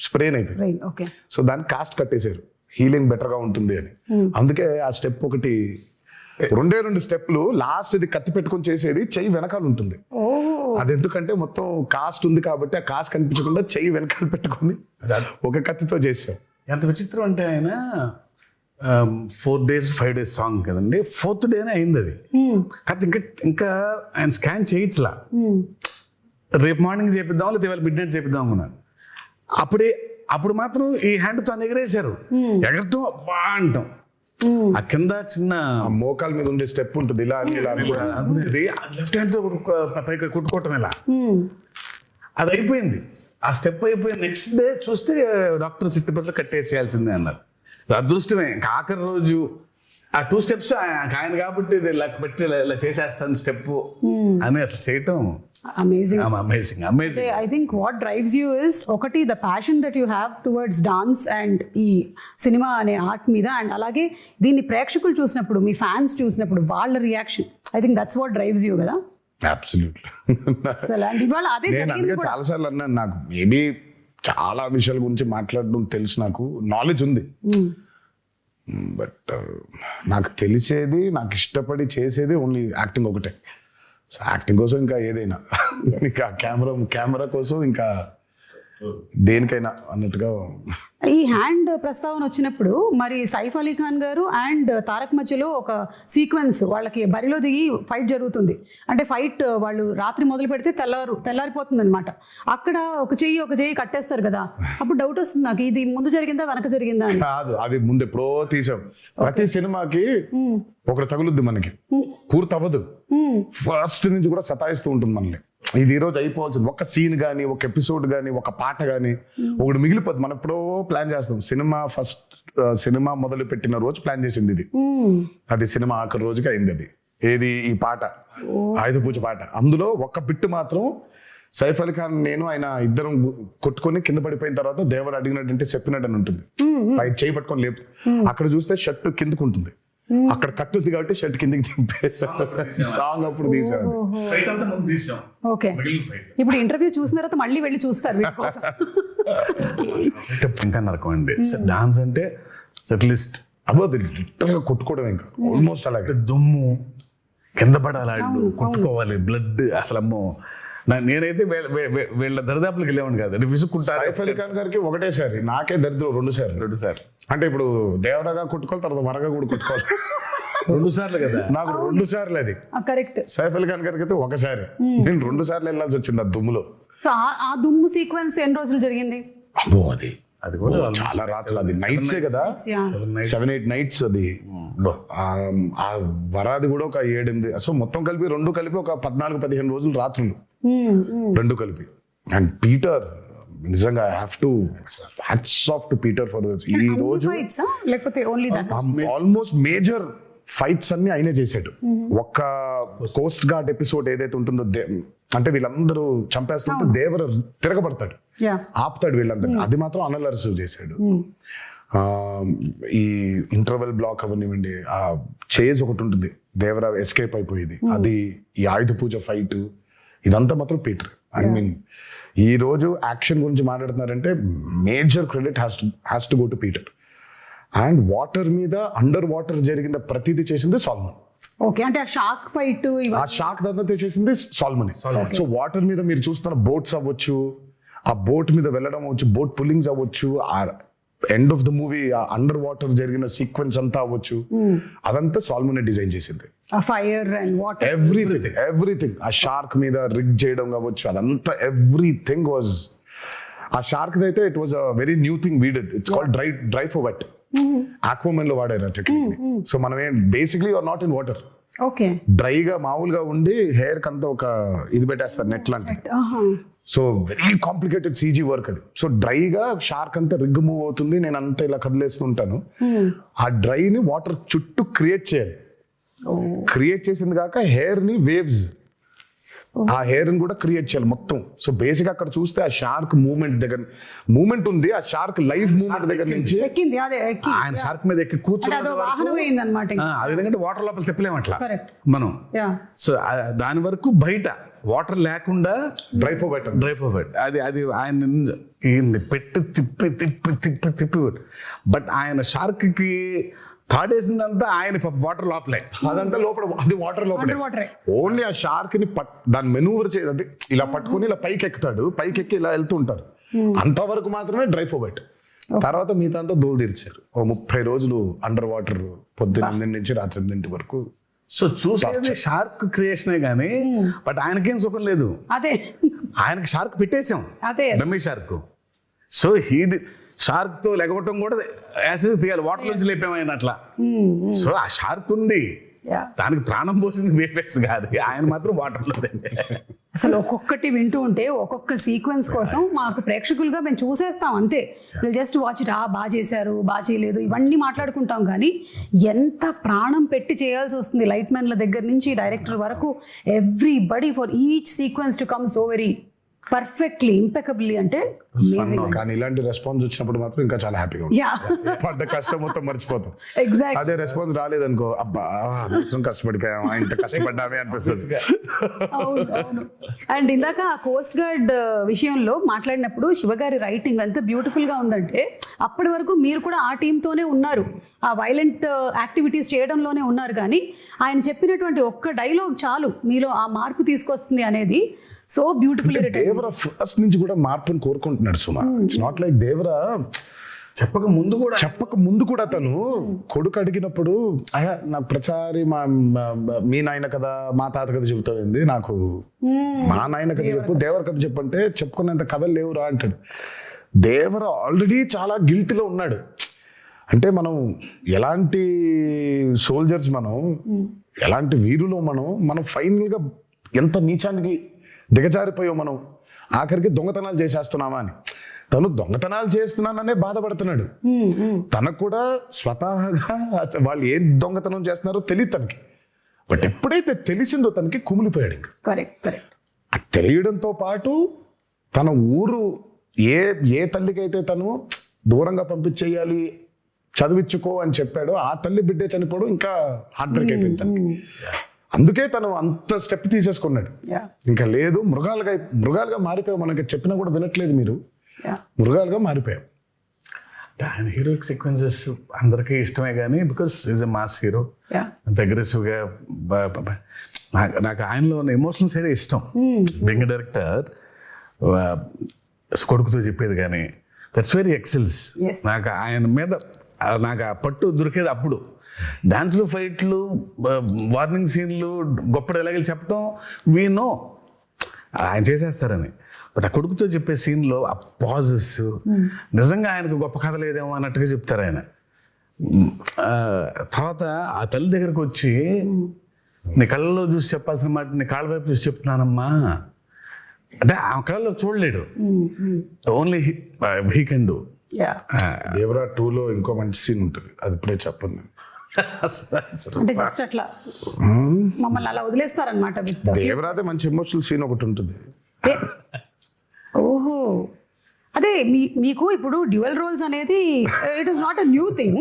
స్ప్రెయిన్ అయిపోయింది. ఓకే. సో దాన్ని కాస్ట్ కట్టేశారు, హీలింగ్ బెటర్ గా ఉంటుంది అని. అందుకే ఆ స్టెప్ ఒకటి, రెండు స్టెప్లు, లాస్ట్ ఇది కత్తి పెట్టుకొని చేసేది చెయ్యి వెనకాల ఉంటుంది. అది ఎందుకంటే మొత్తం కాస్ట్ ఉంది కాబట్టి ఆ కాస్ట్ కనిపించకుండా చెయ్యి వెనకాల పెట్టుకొని ఒక కత్తితో చేసాం. ఎంత విచిత్రం అంటే ఆయన 4 days 5 days సాంగ్ కదండి, 4th డేనే అయింది అది. కాదు ఇంకా ఆయన స్కాన్ చేయించలా, రేపు మార్నింగ్ చేపిద్దాం లేదా ఇవాళ మిడ్ నైట్ చేపిద్దాం అనుకున్నాను. అప్పుడు మాత్రం ఈ హ్యాండ్ తో ఎగరేశారు, ఎగరటం అబ్బా అంటాం. ఆ కింద చిన్న మోకాల మీద ఉండే స్టెప్ ఉంటుంది, ఇలా అని ఇలా అనుకునేది లెఫ్ట్ హ్యాండ్ తో పైకి కొట్టుకోవటం ఇలా, అది అయిపోయింది. ఆ స్టెప్ అయిపోయి నెక్స్ట్ డే చూస్తే డాక్టర్ చిట్టుపట్లు కట్టేసేయాల్సిందే అన్నారు. అదృష్టమే ఆఖరి రోజు ఆ 2 steps ఆయన కాబట్టి ఇలా పెట్టి ఇలా చేసేస్తాను స్టెప్ అని అసలు చేయటం amazing. Amazing. I think what drives you is ఒకటి the passion that you have towards dance and ఈ సినిమా అనే ఆర్ట్ మీద, అండ్ అలాగే దీన్ని ప్రేక్షకులు చూసినప్పుడు, మీ ఫ్యాన్స్ చూసినప్పుడు వాళ్ళ reaction, I think that's what drives you కదా. అబ్సల్యూట్లీ. అసలు అండ్ ఇవాళ అదే నేను జరిగింది అందుకే కూడా. చాలా సార్లు అన్నాను, నాకు మేబీ చాలా విషయాల గురించి మాట్లాడడం తెలుసు, నాకు నాలెడ్జ్ ఉంది, బట్ నాకు తెలిసేది, నాకు ఇష్టపడి చేసేది ఓన్లీ యాక్టింగ్ ఒకటే. సో యాక్టింగ్ కోసం ఇంకా ఏదైనా, ఇంకా కెమెరా కోసం ఇంకా దేనికైనా అన్నట్టుగా. ఈ హ్యాండ్ ప్రస్తావన వచ్చినప్పుడు మరి సైఫ్ అలీ ఖాన్ గారు అండ్ తారక్ మధ్యలో ఒక సీక్వెన్స్, వాళ్ళకి బరిలో దిగి ఫైట్ జరుగుతుంది. అంటే ఫైట్ వాళ్ళు రాత్రి మొదలు పెడితే తెల్లారిపోతుంది అనమాట. అక్కడ ఒక చెయ్యి కట్టేస్తారు కదా, అప్పుడు డౌట్ వస్తుంది నాకు, ఇది ముందు జరిగిందా వెనక జరిగిందా అని. కాదు, అది ముందు ఎప్పుడో తీసాం. ప్రతి సినిమాకి ఒకటి తగులుద్ది, మనకి పూర్తి అవ్వదు, ఫస్ట్ నుంచి కూడా సతాయిస్తూ ఉంటుంది మనల్ని. ఇది ఈ రోజు అయిపోవాల్సింది, ఒక సీన్ కానీ, ఒక ఎపిసోడ్ కానీ, ఒక పాట కానీ ఒకటి మిగిలిపోద్ది. మనం ఎప్పుడో ప్లాన్ చేస్తాం. సినిమా మొదలు పెట్టిన రోజు ప్లాన్ చేసింది ఇది, అది సినిమా ఆఖరి రోజుకి అయింది. అది ఏది, ఈ పాట, ఆయుధ పూజ పాట. అందులో ఒక బిట్టు మాత్రం సైఫ్ అలీ ఖాన్ నేను ఆయన ఇద్దరం కొట్టుకొని కింద పడిపోయిన తర్వాత దేవుడు అడిగినట్టు చెప్పినట్టు అని ఉంటుంది, పై చేయి పట్టుకొని లేపు. అక్కడ చూస్తే షర్ట్ కిందకు ఉంటుంది, అక్కడ కట్టుంది కాబట్టి షర్ట్ కిందకి దింపే సాంగ్ అప్పుడు తీసాను. ఓకే. ఇప్పుడు ఇంటర్వ్యూ చూసిన తర్వాత మళ్ళీ వెళ్ళి చూస్తారు వీటి కోసం. ఇంకా నరకం అండి డాన్స్ అంటే, అట్లీస్ట్ అబౌట్ లిటరల్ గా కొట్టుకోవడం, ఇంకా ఆల్మోస్ట్ అలాగే దుమ్ము కింద పడాలి, కొట్టుకోవాలి, బ్లడ్, అసలు అమ్మో. నేనైతే వీళ్ళ దరిదాపులకు వెళ్ళేవాడిని కాదు, విసుక్కుంటారు. సైఫ్ అలీ ఖాన్ గారికి ఒకటేసారి, నాకే దరిద్రం 2 సార్లు. అంటే ఇప్పుడు దేవరగా కొట్టుకోవాలి, తర్వాత వరగా కూడా కొట్టుకోవాలి 2 సార్లు కదా, నాకు 2 సార్లు అది. కరెక్ట్. సైఫ్ అలీ ఖాన్ గారికి అయితే ఒకసారి, నేను 2 సార్లు వెళ్ళాల్సి వచ్చింది ఆ దుమ్ములో. సో ఆ దుమ్ము సీక్వెన్స్ ఎన్ని రోజులు జరిగింది? అబ్బో, అది కూడా చాలా రాత్రులు, అది నైట్సే కదా, 7-8 nights అది. ఆ వరాది కూడా ఒక 7-8, సో మొత్తం కలిపి 2 కలిపి ఒక 14-15 రోజులు రాత్రులు, 2 కలిపి. అండ్ పీటర్, నిజంగా I have to hats off to Peter for this. ఈ రోజు లేకపోతే only that, almost major fights అన్ని ఆయనే చేశాడు. ఒక్క కోస్ట్ గార్డ్ ఎపిసోడ్ ఏదైతే ఉంటుందో, అంటే వీళ్ళందరూ చంపేస్తుంటే దేవర తిరగబడతాడు, ఆపుతాడు వీళ్ళందరూ, అది మాత్రం అనిల్ అరసు చేశాడు. ఈ ఇంటర్వెల్ బ్లాక్ అవనివ్వండి, ఆ చేజ్ ఒకటి ఉంటుంది, దేవర ఎస్కేప్ అయిపోయేది, అది, ఈ ఆయుధ పూజ ఫైట్, ఇదంతా మాత్రం పీటర్. ఐ మీన్ ఈ రోజు యాక్షన్ గురించి మాట్లాడుతున్నారంటే major credit has to go to Peter. And water మీద, అండర్ వాటర్ జరిగిన ప్రతిదీ చేసింది సాల్మన్. ఓకే. అంటే ఆ షార్క్ ఫైట్, ఆ షార్క్ దాంతో చేసింది సాల్మన్. సో వాటర్ మీద మీరు చూస్తున్న బోట్స్ అవ్వచ్చు, ఆ బోట్ మీద వెళ్ళడం అవ్వచ్చు, బోట్ పుల్లింగ్స్ అవ్వచ్చు, ఆ end of the movie under water జరిగిన సీక్వెన్స్ అంతా అవ్వచ్చు, అదంతా సాల్మన్ డిజైన్ చేసింది. Fire and water, everything. ఆ షార్క్ మీద రిగ్ చేయడం కావచ్చు, అదంతా ఎవ్రీథింగ్ వాజ్. ఆ షార్క్ అయితే it was a very new thing we did. It's called dry for wet. Aquaman లో వాడారు ఆ టెక్నిక్. సో మనం basically are not in water, okay, డ్రైగా మామూలుగా ఉండి హెయిర్ కంతా ఒక ఇది పెట్టేస్తారు, నెట్ లాంటి. So very complicated CG work అది. సో డ్రైగా షార్క్ అంతా రిగ్ మూవ్ అవుతుంది, నేను అంతా ఇలా కదిలేస్తుంటాను. ఆ డ్రైని వాటర్ చుట్టూ క్రియేట్ చేయాలి. క్రియేట్ చేసింది కాక హెయిర్ ని వేవ్స్, ఆ హెయిర్ ని కూడా క్రియేట్ చేయాలి మొత్తం. సో బేసిక్ అక్కడ చూస్తే ఆ షార్క్ మూమెంట్ ఉంది, ఆ షార్క్ లైవ్ మూమెంట్ దగ్గర నుంచి ఎక్కింది, అదే ఎక్కి ఆయన షార్క్ మీద ఎక్కి అదో వాహనం అయింది అనమాట. అది ఎందుకంటే వాటర్ లోపల తిప్పలేము అట్లా Correct. మనం. Yeah. సో దాని వరకు బయట వాటర్ లేకుండా డ్రై ఫోర్వర్డ్ అది ఆయన పెట్టి తిప్పి బట్ ఆయన షార్క్ కి తాడేసిందంతా ఆయన వాటర్ లోపలే, అదంతా లోపల, అది వాటర్ లోపల. వాటరే. ఓన్లీ ఆ షార్క్ ని దాన్ని మెనూవర్ చేయాలి, ఇలా పట్టుకుని ఇలా పైకి ఎక్కుతాడు, పైకి ఎక్కి ఇలా వెళ్తూ ఉంటారు. అంతవరకు మాత్రమే డ్రై ఫోర్వర్డ్. తర్వాత మిగతా అంతా దోలు తీర్చారు. 30 రోజులు అండర్ వాటర్, పొద్దున్న 8 నుంచి రాత్రి 8 వరకు. సో చూసేది షార్క్ క్రియేషనే గానీ బట్ ఆయనకేం సుఖం లేదు. అదే ఆయనకి షార్క్ పెట్టేశాం, అదే రమేష్ షార్క్. సో షార్క్ తో లెగవటం కూడా యాసిడ్ తీయాలి, వాటర్ నుంచి లేపాము ఆయన అట్లా. సో ఆ షార్క్ ఉంది, Yeah. దానికి ప్రాణం పోసింది వేపేస్ కాదు, ఆయన మాత్రం వాటర్లో. అసలు ఒక్కొక్కటి వింటూ ఉంటే ఒక్కొక్క సీక్వెన్స్ కోసం మాకు ప్రేక్షకులుగా మేము చూసేస్తాం అంతే. వీళ్ళు జస్ట్ వాచ్ ఇట్, బాగా చేశారు, బాగా చేయలేదు, ఇవన్నీ మాట్లాడుకుంటాం. కానీ ఎంత ప్రాణం పెట్టి చేయాల్సి వస్తుంది లైట్ మ్యాన్ల దగ్గర నుంచి డైరెక్టర్ వరకు, everybody for each sequence to come so very perfectly impeccably. అంటే కానీ ఇలాంటి రెస్పాన్స్ వచ్చినప్పుడు మాత్రం ఇంకా చాలా హ్యాపీగా ఉంటుంది. యా పడ్డ కష్టం మొత్తం మర్చిపోతాం. ఎగ్జాక్ట్. అదే రెస్పాన్స్ రాలేదనుకో, అబ్బా అవసరం కష్టపడిపోయామా, ఇంత కష్టపడ్డామే అనిపిస్తుంది. అవును అవును. అండ్ ఇందాక ఆ కోస్ట్ గార్డ్ విషయంలో మాట్లాడినప్పుడు శివగారి రైటింగ్ ఎంత బ్యూటిఫుల్ గా ఉందంటే, అప్పటి వరకు మీరు కూడా ఆ టీంతోనే ఉన్నారు, ఆ వైలెంట్ యాక్టివిటీస్ చేయడంలోనే ఉన్నారు. కానీ ఆయన చెప్పినటువంటి ఒక్క డైలాగ్ చాలు మీలో ఆ మార్పు తీసుకొస్తుంది అనేది సో బ్యూటిఫుల్. దేవరా ఫస్ట్ నుంచి కూడా మార్పుని కోరుకుంటున్నాడు సుమా. ఇట్స్ నాట్ లైక్ దేవరా చెప్పక ముందు కూడా తను కొడుకు అడిగినప్పుడు, నాకు ప్రచారి మీ నాయన కథ మా తాత కథ చెబుతుంది, నాకు మా నాయన కథ చెప్పు, దేవర కథ చెప్పంటే చెప్పుకునేంత కథలు లేవురా అంటాడు. దేవర ఆల్రెడీ చాలా గిల్టీలో ఉన్నాడు. అంటే మనం ఎలాంటి సోల్జర్స్, మనం ఎలాంటి వీరులో, మనం ఫైనల్గా ఎంత నీచానికి దిగజారిపోయాం మనం, ఆఖరికి దొంగతనాలు చేసేస్తున్నామా అని. తను దొంగతనాలు చేస్తున్నాననే బాధపడుతున్నాడు. తనకు కూడా స్వతహాగా వాళ్ళు ఏం దొంగతనం చేస్తున్నారో తెలియదు తనకి. బట్ ఎప్పుడైతే తెలిసిందో తనకి కుమిలిపోయాడు. ఇంకా కరెక్ట్. అది తెలియడంతో పాటు తన ఊరు ఏ తల్లికైతే తను దూరంగా పంపించేయాలి, చదివించుకో అని చెప్పాడో, ఆ తల్లి బిడ్డే చనిపోవడం ఇంకా హార్ట్ బ్రేక్ అయిపోయింది తనకి. అందుకే తను అంత స్టెప్ తీసేసుకున్నాడు. ఇంకా లేదు, మృగాలుగా మారిపోయావు, మనకి చెప్పినా కూడా వినట్లేదు మీరు, మృగాలుగా మారిపోయావు. ఆయన హీరోయిక్ సీక్వెన్సెస్ అందరికీ ఇష్టమే కానీ because is a mass hero, అంత అగ్రెసివ్గా. నాకు ఆయనలో ఉన్న ఎమోషనల్ సైడ్ ఇష్టం. బీయింగ్ డైరెక్టర్ కొడుకుతో చెప్పేది కానీ దట్స్ వెరీ ఎక్సెల్స్. నాకు ఆయన మీద నాకు ఆ పట్టు దొరికేది అప్పుడు. డాన్స్లు, ఫైట్లు, వార్నింగ్ సీన్లు, గొప్ప డైలాగులు చెప్పడం వీ నో ఆయన చేసేస్తారని. బట్ ఆ కొడుకుతో చెప్పే సీన్లో ఆ పాజెస్ నిజంగా ఆయనకు గొప్ప కథ లేదేమో అన్నట్టుగా చెప్తారు ఆయన. తర్వాత ఆ తల్లి దగ్గరకు వచ్చి, నీ కళ్ళలో చూసి చెప్పాల్సిన మాట నీ కాళ్ళ వైపు చూసి చెప్తున్నానమ్మా అంటే, ఆ కళ్ళలో చూడలేడు, only he can do. Devara 2లో ఇంకో మంచి సీన్ ఉంటుంది, అది ఇప్పుడే చెప్పండి. అంటే జస్ట్ అట్లా మమ్మల్ని అలా వదిలేస్తారనమాట. దేవరాదే మంచి ఎమోషనల్ సీన్ ఒకటి ఉంటుంది. ఓహో, అదే మీకు ఇప్పుడు డ్యూయల్ రోల్స్ అనేది it is not a new thing.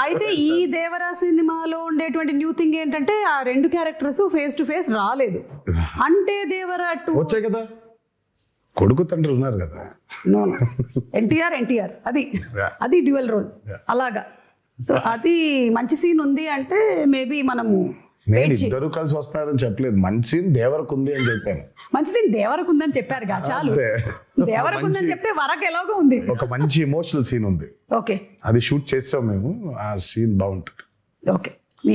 అయితే ఈ దేవరా సినిమాలో ఉండేటువంటి న్యూ థింగ్ ఏంటంటే, ఆ 2 క్యారెక్టర్స్ ఫేస్ టు ఫేస్ రాలేదు. అంటే దేవరా 2 వచ్చాయి కదా, కొడుకు తండ్రి ఉన్నారు కదా. ఎన్టీఆర్ అది డ్యూయల్ రోల్ అలాగా. సో అది మంచి సీన్ ఉంది అంటే మేబీ మనము నేను ఇద్దరు కలిసి వస్తారని చెప్పలేదు, మంచి సీన్ దేవరకు ఉంది అని చెప్పాను. మంచి సీన్ దేవరకు ఉందని చెప్పారు కదా, చాలు. దేవరకు ఉందని చెప్తే వరకు ఎలాగో ఉంది, ఒక మంచి ఎమోషనల్ సీన్ ఉంది. ఓకే, అది షూట్ చేస్తాం మేము, ఆ సీన్ బాగుంటుంది. ఓకే,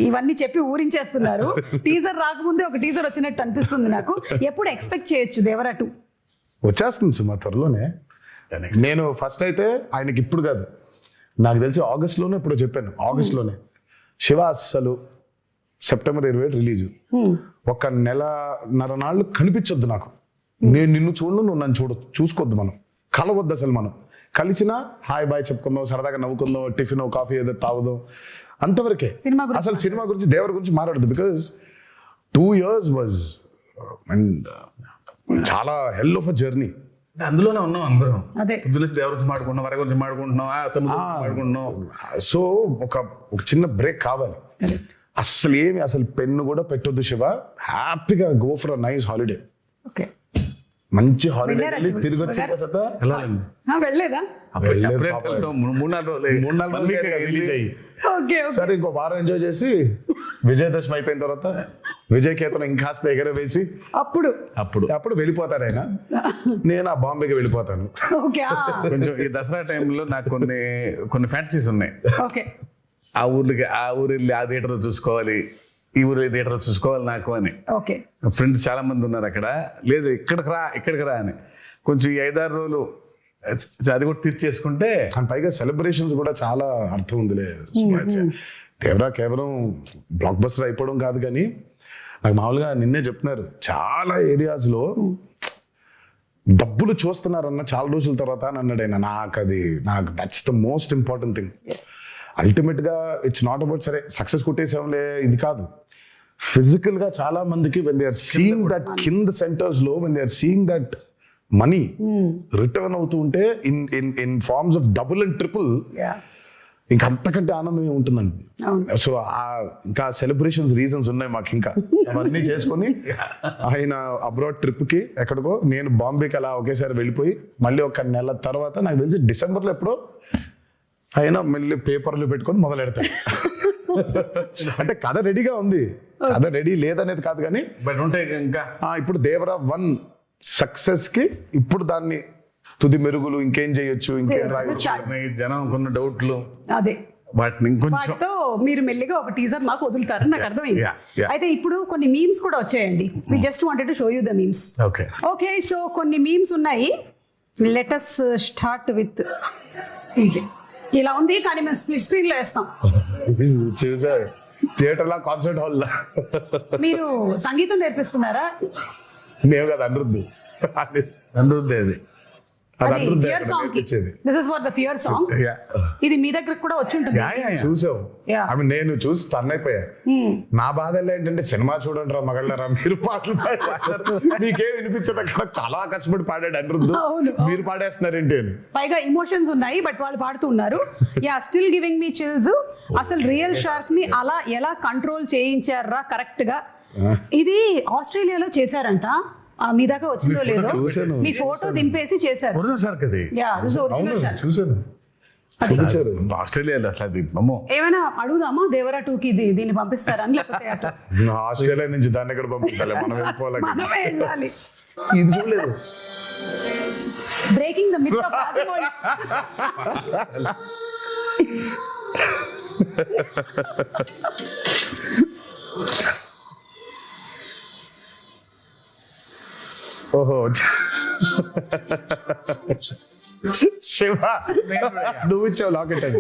ఇవన్నీ చెప్పి ఊరించేస్తున్నారు. టీజర్ రాకముందే ఒక టీజర్ వచ్చినట్టు అనిపిస్తుంది నాకు. ఎప్పుడు ఎక్స్పెక్ట్ చేయొచ్చు దేవరా 2? వచ్చేస్తుంది సుమా, త్వరలోనే. నేను ఫస్ట్ అయితే ఆయనకి ఇప్పుడు కాదు, నాకు తెలిసి ఆగస్ట్లోనే ఇప్పుడు చెప్పాను, ఆగస్ట్లోనే. శివ అస్సలు సెప్టెంబర్ 27 రిలీజ్, 1.5 నెలలు కనిపించొద్దు నాకు. నేను నిన్ను చూడను, నువ్వు నన్ను చూసుకోవద్దు, మనం కలవద్దు అసలు. మనం కలిసినా హాయ్ బాయ్ చెప్పుకుందాం, సరదాగా నవ్వుకుందాం, టిఫిన్ కాఫీ ఏదో తాగుదాం, అంతవరకే. అసలు సినిమా గురించి దేవర గురించి మాట్లాడదు. బికాజ్ 2 years వాజ్ అండ్ చాలా హెల్ ఆఫ్ అ జర్నీ. అందులోనే ఉన్నాం అందరం. అదే పొద్దున్న దేవర గురించి మాడుకుంటున్నాం, వర గురించి మాడుకుంటున్నాం, సముద్రం మాడుకుంటున్నాం. సో ఒక చిన్న బ్రేక్ కావాలి. అసలు పెన్ను కూడా పెట్టొద్దు శివ, హ్యాపీగా go for a nice holiday. Okay, మంచి హాలిడే తిరిగి వచ్చిన తర్వాత వెళ్ళాలండి. వెళ్ళలేదా? మూడు నాలుగు రోజులు ఓకే, సరే ఇంకో వారం ఎంజాయ్ చేసి విజయదశమి అయిపోయిన తర్వాత విజయ్ కేతనం ఇంకాస్త ఎగర వేసి అప్పుడు వెళ్ళిపోతారు ఆయన. నేను ఆ బాంబేకి వెళ్ళిపోతాను. ఓకే, కొంచెం ఈ దసరా టైంలో నాకు కొన్ని ఫ్యాంటసీస్ ఉన్నాయి. ఓకే, ఆ ఊరు వెళ్ళి ఆ థియేటర్ చూసుకోవాలి, ఈ ఊరు థియేటర్ చూసుకోవాలి నాకు అని. ఓకే, ఫ్రెండ్స్ చాలా మంది ఉన్నారు అక్కడ. లేదు ఇక్కడికి రా అని. కొంచెం ఈ 5-6 రోజులు అది కూడా తీర్చేసుకుంటే, పైగా సెలబ్రేషన్స్ కూడా చాలా అర్థం ఉందిలే. దేవరా కేవలం బ్లాక్ బస్టర్ అయిపోవడం కాదు, కానీ నాకు మామూలుగా నిన్నే చెప్తున్నారు, చాలా ఏరియాస్లో డబ్బులు చూస్తున్నారన్న చాలా రోజుల తర్వాత అని అన్నాడు ఆయన. నాకు that's the most important thing. Ultimate గా ఇట్స్ నాట్ అబౌట్ సరే సక్సెస్ కొట్టేసాంలే ఇది కాదు. ఫిజికల్ గా చాలా మందికి when they are seeing that కింద సెంటర్స్ లో when they are seeing that money return అవుతూ ఉంటే in forms of double and triple, ఇంకా అంతకంటే ఆనందమే ఉంటుందండి. సో ఇంకా సెలబ్రేషన్స్ రీజన్స్ ఉన్నాయి మాకు. ఇంకా అవన్నీ చేసుకొని ఆయన అబ్రాడ్ ట్రిప్ కి ఎక్కడికో, నేను బాంబేకి అలా ఒకేసారి వెళ్ళిపోయి మళ్ళీ 1 నెల తర్వాత నాకు తెలిసి డిసెంబర్లో ఎప్పుడో అయినా మళ్ళీ పేపర్లు పెట్టుకొని మొదలెడతాడు. అంటే కథ రెడీగా ఉంది, కథ రెడీ లేదనేది కాదు, కానీ బట్ ఉంటాయి ఇంకా. ఇప్పుడు దేవరా 1 సక్సెస్ కి ఇప్పుడు దాన్ని తుది మెరుగులు ఇంకేం చేయొచ్చు, ఇంకేం రాయొచ్చు, జనం కొన్ని డౌట్లు, అదే వాటిని ఇంకొంచెం మీరు మెల్లిగా ఒక టీజర్ మాకు వదులుతారని నాకు అర్థమైంది. అయితే ఇప్పుడు కొన్ని మీమ్స్ కూడా వచ్చాయండి. We just wanted to show you the memes. Okay, so కొన్ని మీమ్స్ ఉన్నాయి. లెట్ us స్టార్ట్ విత్ ఇది. ఇలా ఉంది, కానీ మేము స్ప్లిట్ స్క్రీన్ లో వేస్తాం. థియేటర్ లా, కాన్సర్ట్ హాల్ లా. మీరు సంగీతం నేర్పిస్తున్నారా? మేము కదా అనిరుద్ధు అది ఫియర్ సాంగ్ కి. This is for the fear song. ఇది మీ దగ్గర కూడా వచ్చి ఉంటుంది. చూసావు? నేను చూసి టర్న్ అయిపోయా. నా బాధ ఏంటంటే సినిమా చూడండి రా మగళ్ళరా, మీరు పాటలు మీకేం వినిపించదు అక్కడ. చాలా కష్టపడి పాడాడు అనిరుద్ధు, మీరు పాడేస్తున్నారేంటి అని. పైగా ఇమోషన్స్ ఉన్నాయి, బట్ వాళ్ళు పాడుతూ ఉన్నారు. Still giving me chills. అసలు రియల్ షార్క్ ని అలా ఎలా కంట్రోల్ చేయించారా కరెక్ట్ గా. ఇది ఆస్ట్రేలియాలో చేశారంట. మీ దాకా వచ్చిందో లేదో, మీ ఫోటో దింపేసి చేశారు. ఆస్ట్రేలియాలో ఏమైనా అడుగుదామా దేవరా 2 కి దీన్ని పంపిస్తారని, లేకపోతే ఆస్ట్రేలియా నుంచి దాన్ని ఎక్కడ పంపిస్తాలే, మనం వెళ్ళాలి. ఇది చూడలేదు. Breaking the myth of Rajamouli. ఓహో శివ, నువ్వు ఇచ్చావు లాకెట్ అది.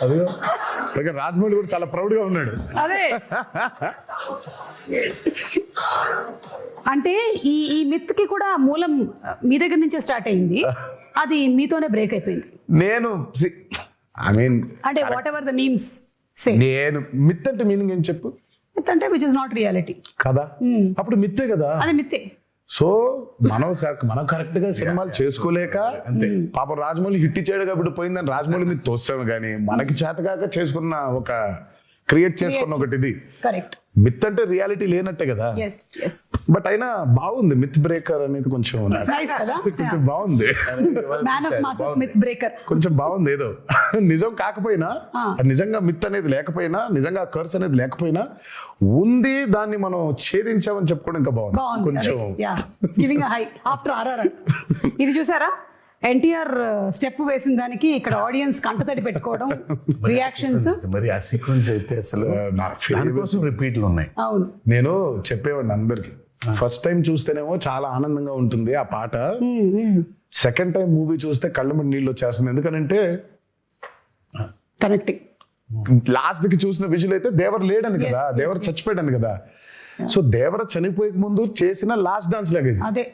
అదిగో రాజమౌళి కూడా చాలా ప్రౌడ్ గా ఉన్నాడు. అదే అంటే ఈ మిత్ కి కూడా మూలం మీ దగ్గర నుంచే స్టార్ట్ అయింది. అది మీతోనే బ్రేక్ అయిపోయింది. నేను అంటే వాట్ ఎవర్ ద మీమ్స్ సే, నేను మిత్ అంటే మీనింగ్ ఏం చెప్పు. మిత్ అంటే విచ్ ఇస్ నాట్ రియాలిటీ కదా, అప్పుడు మిత్తే కదా. అది మిత్తే. సో మనం కరెక్ట్ గా సినిమాలు చేసుకోలేక పాపం రాజమౌళి హిట్ ఇచ్చాడు కాబట్టి పోయిందని రాజమౌళి మీద తోస్తాము, కానీ మనకి చేతగాక చేసుకున్న ఒక క్రియేట్ చేసుకున్న ఒకటి ఇది. కరెక్ట్. మిత్ అంటే రియాలిటీ లేనట్టే కదా. బట్ అయినా బాగుంది మిత్ బ్రేకర్ అనేది, కొంచెం బాగుంది. కొంచెం బాగుంది. ఏదో నిజం కాకపోయినా, నిజంగా మిత్ అనేది లేకపోయినా, నిజంగా కర్స్ అనేది లేకపోయినా ఉంది, దాన్ని మనం ఛేదించామని చెప్పుకోవడం ఇంకా బాగుంది కొంచెం. ఇది చూసారా, ఎన్టీఆర్ స్టెప్ వేసిన దానికి ఇక్కడ ఆడియన్స్ కంటతడి పెట్టుకోవడం, రియాక్షన్స్. మరి ఆ సీక్వెన్స్ అయితే అసలు దానికోసం రిపీట్లు ఉన్నాయి. అవును, నేను చెప్పేవాడిని అందరికి, ఫస్ట్ టైం చూస్తేనేమో చాలా ఆనందంగా ఉంటుంది ఆ పాట, సెకండ్ టైం మూవీ చూస్తే కళ్ళ మీద నీళ్ళు వచ్చేస్తుంది. ఎందుకంటే కనెక్టింగ్ లాస్ట్ కి చూసిన విజువల్ అయితే దేవర లేడని కదా, దేవర చచ్చిపోయాడని కదా. సో దేవర చనిపోయే ముందు చేసిన లాస్ట్ డాన్స్ లాగా ఇది. అదే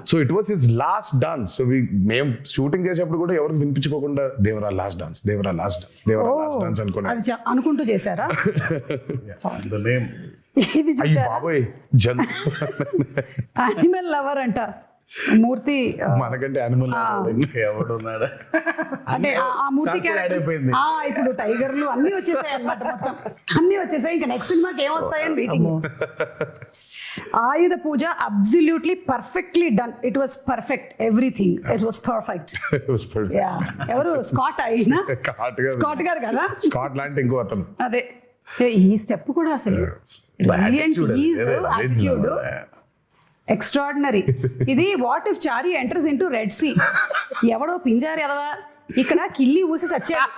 so it was his last dance. So మేము షూటింగ్ చేసేప్పుడు కూడా ఎవరికి వినిపించుకోకుండా Devara last dance, Devara last dance, Devara last dance అనుకున్నా. అది అనుకుంటూ చేశారా? The name. ఇది అయ్యి చూసారా? బాబోయ్ జన్ యానిమల్ లవర్ అంట మూర్తి. మనకంటే యానిమల్ ఇంకా ఎవడున్నాడా? అంటే ఆ మూర్తి Short character- add అయిపోయింది. ఇప్పుడు టైగర్లు అన్ని వచ్చేసాయి అన్నమాట, మొత్తం అన్ని వచ్చేసాయి. ఇంకా నెక్స్ట్ సినిమాకి ఏమొస్తాయని waiting. Ayudha Puja absolutely perfectly done. It was perfect, everything it was perfect. ఎవరు స్కాట్ అయినా స్కాట్ గారు కదా, స్కాట్ లాంటి ఇంకో అతను. అదే ఈ స్టెప్ కూడా అసలు యాటిట్యూడ్ ఎక్స్ట్రాడినరీ. ఇది what if Chari enters into Red Sea. ఎవడో పింజారు ఎదవా ఇక్కడ కిల్లి ఊసి సచ్చాడు,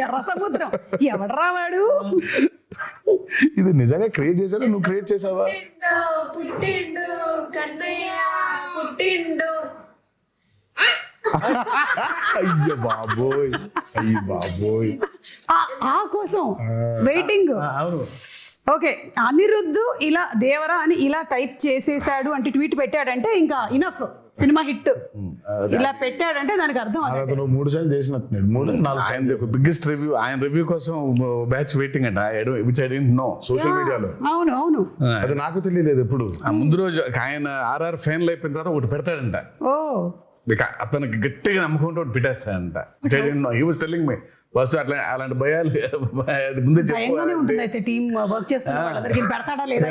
ఎర్ర సముద్రం ఎవడరా వాడు. ఇది నిజంగా క్రియేట్ చేశారా, నువ్వు క్రియేట్ చేసావా? పుట్టిండు కన్నయ్య పుట్టిండు. అయ్యో బాబోయ్, అయ్యో బాబోయ్. ఆ కోసం వెయిటింగ్. అవును. ఓకే, అనిరుద్ధు ఇలా దేవరా అని ఇలా టైప్ చేసేసాడు అంటే ట్వీట్ పెట్టాడంటే ఇంకా ఇనఫ్, సినిమా హిట్. ఇలా పెట్టాడంటే దానికి అర్థం అదే. అతను 3 సార్లు చేసినట్టున్నాడు, 3-4 సార్లు. బిగ్గెస్ట్ రివ్యూ, ఆయన రివ్యూ కోసం బ్యాచ్ వెయిటింగ్ అంట. Which I don't know. Social మీడియాలో అవును అవును. అది నాకు తెలియలేదు ఎప్పుడు. ఆ ముందు రోజు ఆయన ఆర్ఆర్ ఫైనల్ అయిపోయిన తర్వాత ఒకటి పెడతాడంట. ఓ అతనికి గట్టిగా నమ్ముకుంటూ ఒకటి పెట్టేస్తాడంట. హీ వాస్ టెల్లింగ్ మీ బస్ అలాంటి భయాలు అది ముందే భయంగానే ఉంటుంది. చెప్పాలి. అయితే టీం వర్క్ చేస్తున్న వాళ్ళందరికీ పెడతాడా లేదా?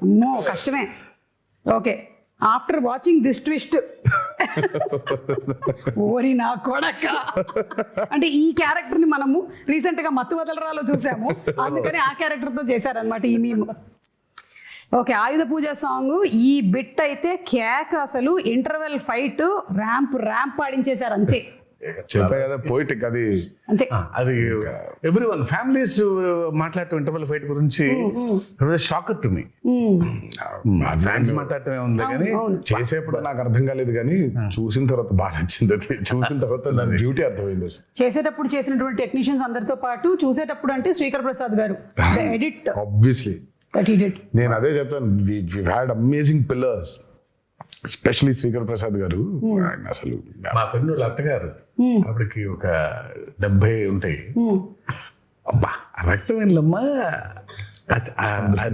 అమ్మో కష్టమే. Okay, after watching this twist ఓరి నా కొడక, అంటే ఈ క్యారెక్టర్ ని మనము రీసెంట్ గా మత్తు వదలరాలో చూసాము, అందుకని ఆ క్యారెక్టర్ తో చేశారనమాట ఈ మీమ్. ఓకే, ఆయుధ పూజ సాంగ్ ఈ బిట్ అయితే కేక్, అసలు ఇంటర్వెల్ ఫైట్ ర్యాంప్ పాడించేశారు అంతే. చెప్పా కదా పోయిటిక్ అది. అంతే అది ఎవ్రీ వన్ ఫ్యామిలీస్ మాట్లాడటం ఇంటర్వల్ ఫైట్ గురించి షాకర్ టు మీ. ఫ్యాన్స్ మాట్లాడటమే ఉంది కానీ చేసేప్పుడు నాకు అర్థం కాలేదు, కానీ చూసిన తర్వాత బాగా నచ్చింది. అది చూసిన తర్వాత దాని బ్యూటీ అర్థమైంది. చేసేటప్పుడు చేసినటువంటి టెక్నీషియన్స్ అందరితో పాటు చూసేటప్పుడు అంటే శ్రీకర్ ప్రసాద్ గారు edit obviously that he did. నేను అదే చెప్తాను, we had amazing pillars, especially Srikar Prasad గారు. ఆయన అసలు మా ఫ్రెండ్ వాళ్ళ అత్తగారు అప్పటికి ఒక 70 ఉంటాయి. అబ్బా రక్తం వెళ్ళమ్మా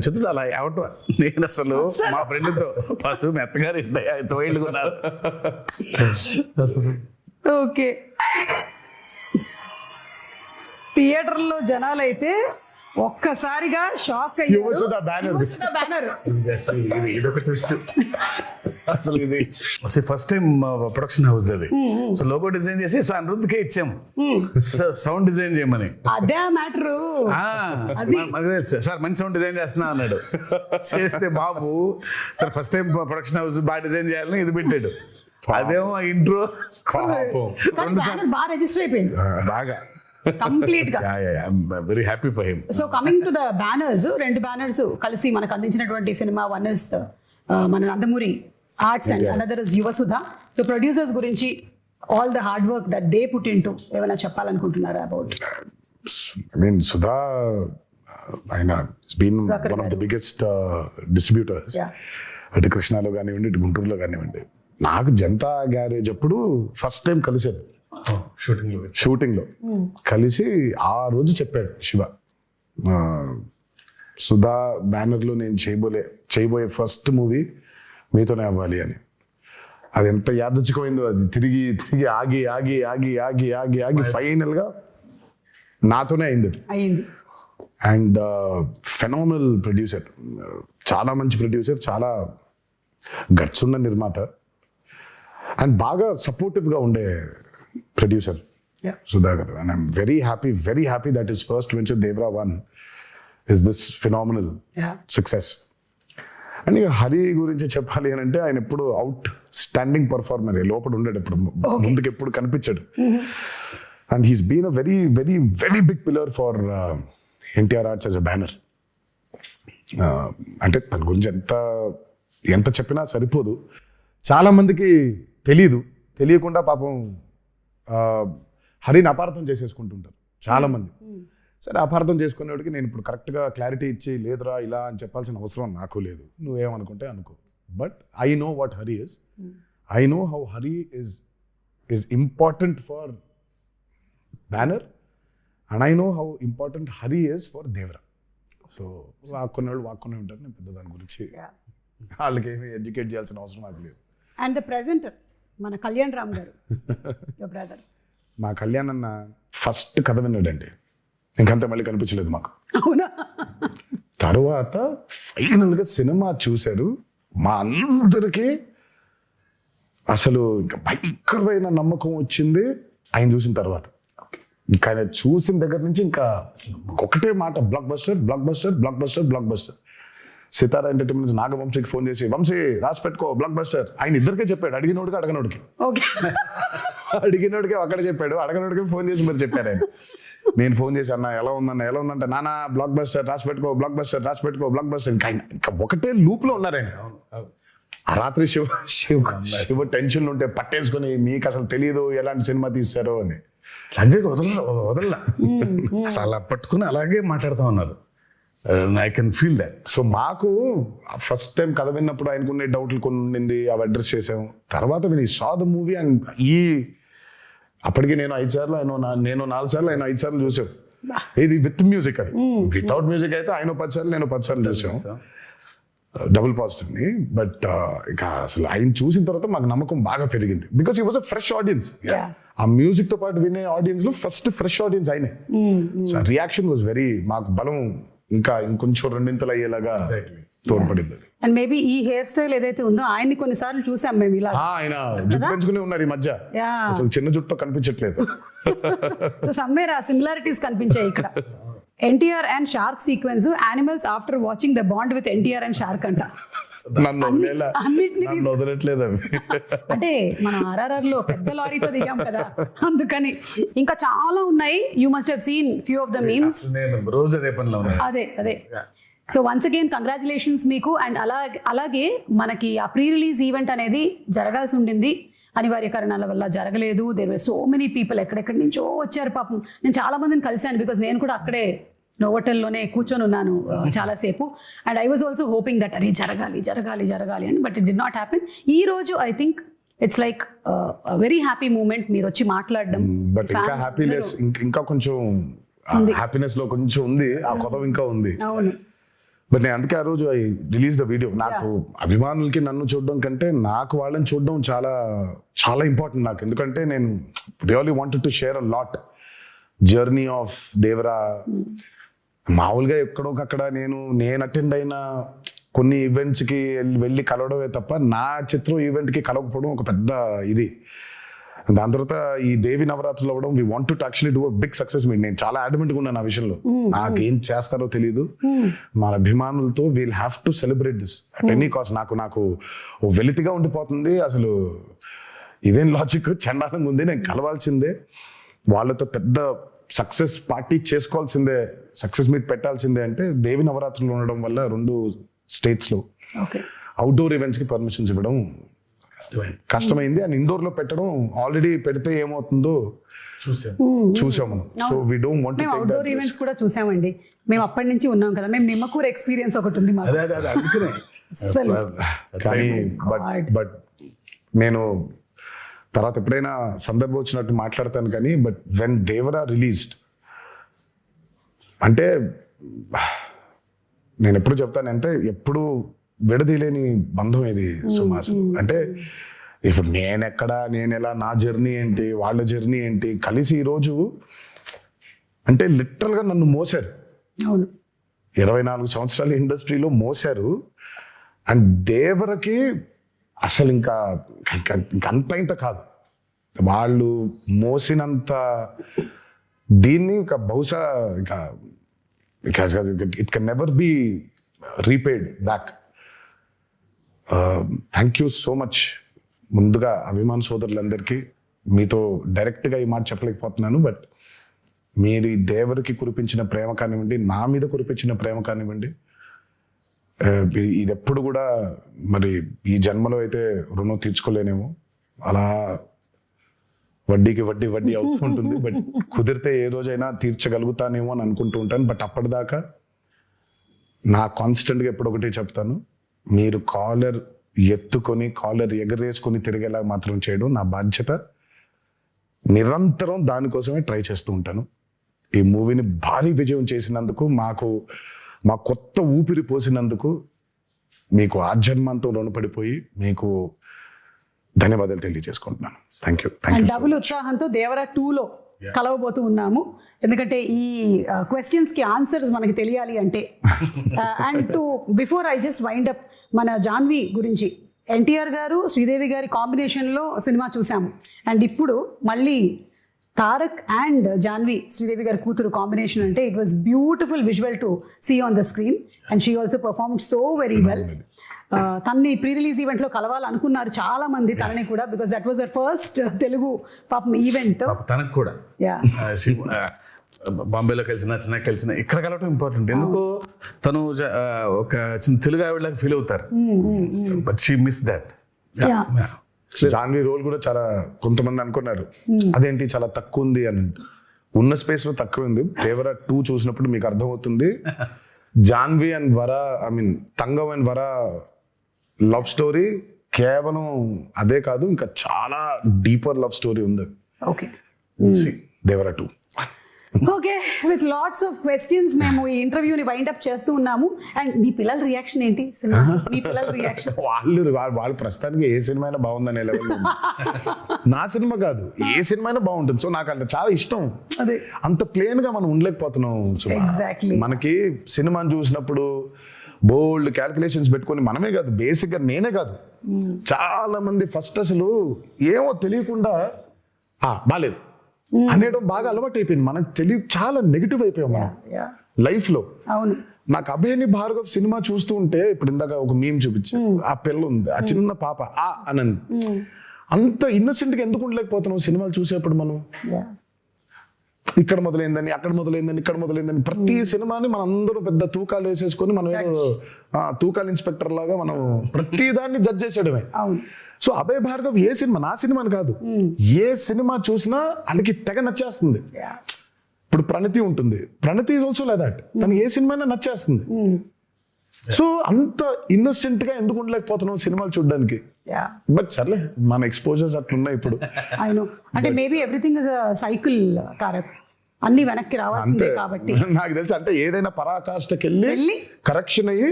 చదువు అలా అవటం. నేను అసలు మా ఫ్రెండ్తో పశువు మీ అత్తగారు 9 ఏళ్ళు కొన్నారు అసలు. ఓకే, థియేటర్లో జనాలు అయితే ఒక్కసారిగా షాక్ అయ్యారు. యువసుధ బ్యానర్. ఇదొక ట్విస్ట్ అసలు. ఇది ఫస్ట్ టైం ప్రొడక్షన్ హౌస్ అది. సో లోగో డిజైన్ చేసి సో అనిరుద్ధ్కే ఇచ్చాము సౌండ్ డిజైన్ చేయమని. అదే మ్యాటర్. సార్ మంచి సౌండ్ డిజైన్ చేస్తున్నా అన్నాడు. చేస్తే బాబు sir first time production house బాగా డిజైన్ చేయాలని ఇది పెట్టాడు. అదేమో ఇంట్రో బాగా రిజిస్టర్ అయిపోయింది బాగా కంప్లీట్ గా. Very happy for him. So coming to the banners, 2 banners కలిసి మనకు అందించినటువంటి సినిమా. వన్ ఇస్ మన Nandamuri arts and another is Yuvasudha. So producers గురించి all the hard work that they put into ఏమైనా చెప్పాలనుకుంటున్నారా అబౌట్? I mean, Sudha, ఆయన been one of the biggest distributors. అటు కృష్ణాలో కానివ్వండి, ఇటు గుంటూరులో కానివ్వండి. నాకు జనతా గ్యారేజ్ అప్పుడు ఫస్ట్ టైం కలిసాను షూటింగ్ లో కలిసి. ఆ రోజు చెప్పాడు శివ, సుధా బ్యానర్ లో నేను చేయబోయే ఫస్ట్ మూవీ మీతోనే అవ్వాలి అని. అది ఎంత యాదృచ్ఛికమైందో. అది తిరిగి ఆగి ఫైనల్ గా నాతోనే అయింది. అండ్ ఫెనామినల్ ప్రొడ్యూసర్, చాలా మంచి ప్రొడ్యూసర్, చాలా గట్స్ ఉన్న నిర్మాత, అండ్ బాగా సపోర్టివ్ గా ఉండే producer Sudhakar. And I'm very happy that is first venture Devara 1 is this phenomenal success. And ఇక హరి గురించి చెప్పాలి అని అంటే ఆయన ఎప్పుడు అవుట్ స్టాండింగ్ పర్ఫార్మర్, లోపల ఉండేది ఎప్పుడు, ముందుకు ఎప్పుడు కనిపించాడు. And he's been a very big pillar for NTR Arts as a banner. అంటే తన గురించి ఎంత చెప్పినా సరిపోదు. చాలా మందికి తెలీదు, తెలియకుండా పాపం హరిని అపార్థం చేసేసుకుంటుంటారు చాలామంది. సరే అపార్థం చేసుకునేవాడికి నేను ఇప్పుడు కరెక్ట్గా క్లారిటీ ఇచ్చి లేదురా ఇలా అని చెప్పాల్సిన అవసరం నాకు లేదు, నువ్వేమనుకుంటే అనుకో. But I know what Hari is, I know how Hari is important for Banner and I know how important Hari is for Devara. So వాక్కునేవాళ్ళు వాక్కునే ఉంటారు, నేను పెద్ద దాని గురించి వాళ్ళకి ఏమి ఎడ్యుకేట్ చేయాల్సిన అవసరం నాకు లేదు. అండ్ ద ప్రెజెంటర్ మన కళ్యాణ్ రామ్ గారు, యువర్ బ్రదర్. మా కళ్యాణ్ అన్న ఫస్ట్ కథ విన్నాడండి, ఇంకంతా మళ్ళీ కనిపించలేదు మాకు. అవునా? తర్వాత ఫైనల్గా సినిమా చూశారు, మా అందరికీ అసలు ఇంకా భయంకరమైన నమ్మకం వచ్చింది ఆయన చూసిన తర్వాత. ఇంకా ఆయన చూసిన దగ్గర నుంచి ఇంకా ఒకటే మాట, blockbuster blockbuster blockbuster blockbuster. Sithara entertainments నాగవంశీకి ఫోన్ చేసి వంశీ రాసి పెట్టుకో బ్లాక్ బస్టర్, ఆయన ఇద్దరికే చెప్పాడు, అడిగినోడికి అడగనోడికి. అడిగినోడికి అక్కడ చెప్పాడు, అడగనోడికి ఫోన్ చేసి మరి చెప్పారు ఆయన. నేను ఫోన్ చేసి అన్న ఎలా ఉందంటే నానా బ్లాక్ బస్టర్ రాసి పెట్టుకో బ్లాక్ బస్టర్ రాసి పెట్టుకో బ్లాక్ బస్టర్. ఇంకా ఒకటే లూప్ లో ఉన్నారు ఆయన. ఆ రాత్రి శివ టెన్షన్ ఉంటే పట్టేసుకుని మీకు అసలు తెలియదు ఎలాంటి సినిమా తీశారో అని వదలలా అసలు అలా పట్టుకుని అలాగే మాట్లాడుతూ ఉన్నారు. I can feel that. So మాకు ఫస్ట్ టైం కథ విన్నప్పుడు ఆయనకునే డౌట్లు కొన్ని ఉండింది, అవి అడ్రస్ చేసాం. తర్వాత విని సా ద మూవీ అండ్ అప్పటికి నేను 5 సార్లు, నేను 4 సార్లు, ఆయన 5 సార్లు చూసాం. ఇది విత్ మ్యూజిక్, అది వితౌట్ మ్యూజిక్ అయితే ఆయన 10 సార్లు నేను 10 సార్లు చూసాం, డబుల్ పాజిటివ్ ని. బట్ ఇక అసలు ఆయన చూసిన తర్వాత మాకు నమ్మకం బాగా పెరిగింది, because he was a fresh audience. ఆ మ్యూజిక్ తో పాటు వినే ఆడియన్స్ లో ఫస్ట్ ఫ్రెష్ ఆడియన్స్ ఆయనే. సో రియాక్షన్ వాజ్ వెరీ, మాకు బలం ఇంకా ఇంకొంచెం రెండింతలు అయ్యేలాగా తోడ్పడింది. అండ్ మేబీ ఈ హెయిర్ స్టైల్ ఏదైతే ఉందో ఆయన్ని కొన్నిసార్లు చూసాం మేము ఇలా. ఆయన జుట్టు పెంచుకునే ఉన్నారు ఈ మధ్య, అసలు చిన్న జుట్టు కనిపించట్లేదు. సో సమ్వేర్ ఆ సిమిలారిటీస్ కనిపించాయి ఇక్కడ. NTR and shark sequence, animals after watching the bond with NTR and shark అంట. నన్ను వదలట్లేదు అవి. అంటే మనం RRR లో పెద్ద లారీతో దిగాం కదా, అందుకని. ఇంకా చాలా ఉన్నాయి, you must have seen few of the memes. రోజు అదే పనిలో అదే. సో వన్స్ అగైన్ కంగ్రాచులేషన్స్ మీకు. అండ్ అలాగే మనకి ఆ ప్రీ రిలీజ్ ఈవెంట్ అనేది జరగాల్సి ఉండింది, అనివార్య కారణాల వల్ల జరగలేదు. There were so many people, ఎక్కడెక్కడి నుంచో వచ్చారు పాపం. నేను చాలా మందిని కలిశాను, బికాజ్ నేను కూడా అక్కడే నోవోటెల్లోనే కూర్చొని ఉన్నాను చాలాసేపు. And I was also hoping that అరే జరగాలి అని, but it did not happen. ఈ రోజు I think it's like very happy moment, మీరు వచ్చి మాట్లాడడం. బట్ ఇంకా హ్యాపీనెస్, ఇంకా కొంచెం హ్యాపీనెస్ లో కొంచెం ఉంది, ఆ కొత్త ఇంకా ఉంది. అవును. బట్ నేను అందుకే ఆ రోజు ఐ రిలీజ్ ద వీడియో. నాకు అభిమానులకి నన్ను చూడడం కంటే నాకు వాళ్ళని చూడడం చాలా చాలా ఇంపార్టెంట్ నాకు. ఎందుకంటే నేను really wanted to share a lot journey of Devara. మామూలుగా ఎక్కడోకక్కడ నేను అటెండ్ అయిన కొన్ని ఈవెంట్స్కి వెళ్ళి కలవడమే తప్ప నా చిత్రం ఈవెంట్కి కలవకపోవడం ఒక పెద్ద ఇది. దాని తర్వాత ఈ దేవి నవరాత్రులు అవ్వడం, we want to actually do a big success meet. నేను చాలా అడ్మెంట్గా ఉన్నాను ఆ విషయంలో, నాకేం చేస్తారో తెలియదు. మన అభిమానులతో we'll have to celebrate this at any cost. నాకు వెలితిగా ఉండిపోతుంది అసలు, ఇదేం లాజిక్, చండాలంగా ఉంది. నేను కలవాల్సిందే, వాళ్ళతో పెద్ద సక్సెస్ పార్టీ చేసుకోవాల్సిందే, సక్సెస్ మీట్ పెట్టాల్సిందే. అంటే దేవి నవరాత్రులు ఉండడం వల్ల 2 స్టేట్స్లో అవుట్డోర్ ఈవెంట్స్కి పర్మిషన్స్ ఇవ్వడం కష్టమైంది. అండ్ ఇండోర్ లో పెట్టడం, ఆల్రెడీ పెడితే ఏమవుతుందో చూసాం మనం. So we don't want to take that. Outdoor events కూడా చూసామండి, మేము అప్పటి నుంచి ఉన్నాం కదా. మేము నిమ్మకూరు ఎక్స్పీరియన్స్ ఒకటి ఉంది మాకు. కానీ బట్ నేను తర్వాత ఎప్పుడైనా సందర్భం వచ్చినట్టు మాట్లాడతాను కానీ, బట్ వెన్ దేవరా రిలీజ్డ్ అంటే నేను ఎప్పుడు చెప్తాను అంటే, ఎప్పుడు విడదీలేని బంధం ఇది సుమాసం. అంటే ఇప్పుడు నేను ఎలా, నా జర్నీ ఏంటి, వాళ్ళ జర్నీ ఏంటి, కలిసి ఈరోజు అంటే లిటరల్గా నన్ను మోసారు. 24 సంవత్సరాల ఇండస్ట్రీలో మోసారు. అండ్ దేవరకి అసలు ఇంకా అంత ఇంత కాదు, వాళ్ళు మోసినంత దీన్ని ఇంకా బహుశా ఇంకా it can never be repaid back. Thank you so much. ముందుగా అభిమాన సోదరులందరికీ మీతో డైరెక్ట్గా ఈ మాట చెప్పలేకపోతున్నాను, బట్ మీరు ఈ దేవరికి కురిపించిన ప్రేమ కానివ్వండి, నా మీద కురిపించిన ప్రేమ కానివ్వండి, ఇది ఎప్పుడు కూడా మరి ఈ జన్మలో అయితే రుణం తీర్చుకోలేనేమో. అలా వడ్డీకి వడ్డీ అవుతూ ఉంటుంది. బట్ కుదిరితే ఏ రోజైనా తీర్చగలుగుతానేమో అని అనుకుంటూ ఉంటాను. బట్ అప్పటిదాకా నా కాన్స్టెంట్గా ఎప్పుడొకటి చెప్తాను, మీరు కాలర్ ఎత్తుకొని కాలర్ ఎగరేసుకొని తిరిగేలా మాత్రం చేయడం నా బాధ్యత. నిరంతరం దానికోసమే ట్రై చేస్తూ ఉంటాను. ఈ మూవీని భారీ విజయం చేసినందుకు, మా కొత్త ఊపిరి పోసినందుకు మీకు ఆజన్మంతో రుణపడిపోయి మీకు ధన్యవాదాలు తెలియజేసుకుంటున్నాను. Thank you. అండ్ డబుల్ ఉత్సాహంతో దేవరా 2లో కలవబోతూ ఉన్నాము. ఎందుకంటే ఈ క్వశ్చన్స్కి ఆన్సర్స్ మనకి తెలియాలి అంటే. And to before I just wind up, మన జాన్వి గురించి, ఎన్టీఆర్ గారు శ్రీదేవి గారి కాంబినేషన్లో సినిమా చూసాము. అండ్ ఇప్పుడు మళ్ళీ తారక్ అండ్ జాన్వి, శ్రీదేవి గారి కూతురు కాంబినేషన్ అంటే it was beautiful visual to see on the screen. And she also performed so very well. తన్ని ప్రీ రిలీజ్ ఈవెంట్లో కలవాలనుకున్నారు చాలా మంది తనని కూడా, because that was the first Telugu పాపం ఈవెంట్. తనకు కూడా బాంబేలో కలిసిన ఇక్కడ కలవటం ఇంపార్టెంట్. ఎందుకో తను ఒక చిన్న తెలుగు ఆవిడలాగా ఫీల్ అవుతారు. But she miss that. Janhvi role కూడా చాలా, కొంతమంది అనుకున్నారు అదేంటి చాలా తక్కువ ఉంది అని. ఉన్న స్పేస్ లో తక్కువ ఉంది. దేవరా 2 చూసినప్పుడు మీకు అర్థమవుతుంది. Janhvi and Vara, I mean Thangam and Vara love story కేవలం అదే కాదు, ఇంకా చాలా డీపర్ లవ్ స్టోరీ ఉంది. Okay, Devara 2. Okay, with lots of questions మేము ఈ ఇంటర్వ్యూని వైండ్ అప్ చేస్తూ ఉన్నాము. అండ్ మీ పిల్లల రియాక్షన్ ఏంటి సినిమా? మీ పిల్లల రియాక్షన్? వాళ్ళు ప్రస్తుతానికి ఏ సినిమా అయినా బాగుందనే లెవెల్. నా సినిమా కాదు, ఏ సినిమా అయినా బాగుంటుంది. సో నాకు అంటే చాలా ఇష్టం. అదే, అంత ప్లేన్ గా మనం ఉండలేకపోతున్నాం. Exactly. మనకి సినిమాని చూసినప్పుడు బోల్డ్ క్యాల్కులేషన్స్ పెట్టుకొని, మనమే కాదు, బేసిక్ గా నేనే కాదు, చాలా మంది ఫస్ట్ అసలు ఏమో తెలియకుండా బాలేదు అనేయడం బాగా అలవాటు అయిపోయింది. మనకు చాలా నెగిటివ్ అయిపోయాం మనం లైఫ్ లో. అవును, నాకు అభయని భార్గవ్ సినిమా చూస్తూ ఉంటే, ఇప్పుడు ఇందాక ఒక మీమ్ చూపించి, ఆ పిల్ల ఉంది, ఆ చిన్న పాప అనంది, అంత ఇన్నోసెంట్ గా ఎందుకు ఉండలేకపోతున్నాం సినిమాలు చూసేప్పుడు మనం? ఇక్కడ మొదలైందని, అక్కడ మొదలైందని, ఇక్కడ మొదలైందని, ప్రతి సినిమాని మనం అందరూ పెద్ద తూకాలు వేసేసుకొని, మనం ఏదో తూకాలు ఇన్స్పెక్టర్ లాగా మనం ప్రతి దాన్ని జడ్జ్ చేసేయడమే. సో అభయ్ భార్గవ్ ఏ సినిమా, నా సినిమాని కాదు, ఏ సినిమా చూసినా వాళ్ళకి తెగ నచ్చేస్తుంది. ఇప్పుడు ప్రణతి ఉంటుంది, ప్రణతి ఈజ్ ఆల్సో లైక్ దట్, తనకి ఏ సినిమా నచ్చేస్తుంది. సో అంత ఇన్నోసెంట్ గా ఎందుకు ఉండలేకపోతున్నాం సినిమాలు చూడడానికి? బట్ సర్లే, మన ఎక్స్పోజర్స్ అట్లున్నాయి ఇప్పుడు. అంటే maybe everything is a cycle Tarak, అన్ని వెనక్కి రావాల్సిందే కాబట్టి. నాకు తెలుసు, అంటే ఏదైనా పరాకాష్ఠకి వెళ్ళి కరెక్షన్ అయ్యి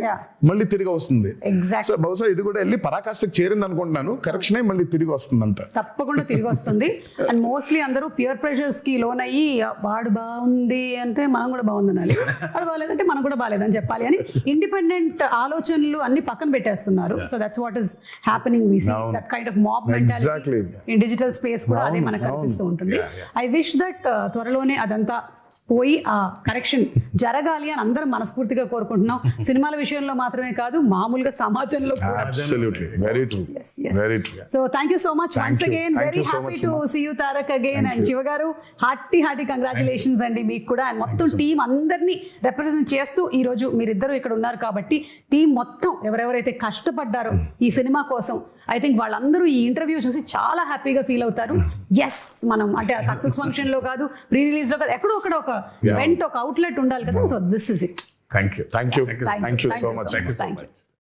మళ్ళీ తిరిగి వస్తుంది. ఎగ్జాక్ట్. సో బహుశా ఇది కూడా వెళ్ళి పరాకాష్ఠకి చేరింది అనుకుంటున్నాను, కరెక్షన్ అయ్యి మళ్ళీ తిరిగి వస్తుంది అంట. తప్పకుండా తిరిగి వస్తుంది. అండ్ మోస్ట్లీ అందరూ పియర్ ప్రెషర్స్ కి లోన్ అయ్యి, వాడు బాగుంది అంటే మనం కూడా బాగుంది అనాలి, వాడు బాగాలేదంటే మనం కూడా బాగాలేదని చెప్పాలి అని ఇండిపెండెంట్ ఆలోచనలు అన్ని పక్కన పెట్టేస్తున్నారు. So that's what is happening. We see that kind of mob mentality in digital space కూడా అదే మనకు కనిపిస్తూ ఉంటుంది. ఐ విష్ దట్ త్వరలోనే అదంతా పోయి ఆ కరెక్షన్ జరగాలి అని అందరం మనస్ఫూర్తిగా కోరుకుంటున్నాం. సినిమాల విషయంలో మాత్రమే కాదు, మామూలుగా సమాజంలో కూడా. Absolutely, very true. Very true. So thank you so much once again. Very happy to see you Tarak again. And Shiva garu, hearty congratulations అండి మీకు కూడా. అండ్ మొత్తం టీం అందరినీ రిప్రజెంట్ చేస్తూ ఈ రోజు మీరిద్దరూ ఇక్కడ ఉన్నారు కాబట్టి, టీం మొత్తం ఎవరెవరైతే కష్టపడ్డారో ఈ సినిమా కోసం, ఐ థింక్ వాళ్ళందరూ ఈ ఇంటర్వ్యూ చూసి చాలా హ్యాపీగా ఫీల్ అవుతారు. ఎస్, మనం అంటే ఆ సక్సెస్ ఫంక్షన్ లో కాదు, ప్రీ రిలీజ్ లో కాదు, ఎక్కడో అక్కడ ఒక ఈవెంట్, ఒక అవుట్లెట్ ఉండాలి కదా. So this is it. Thank you so much.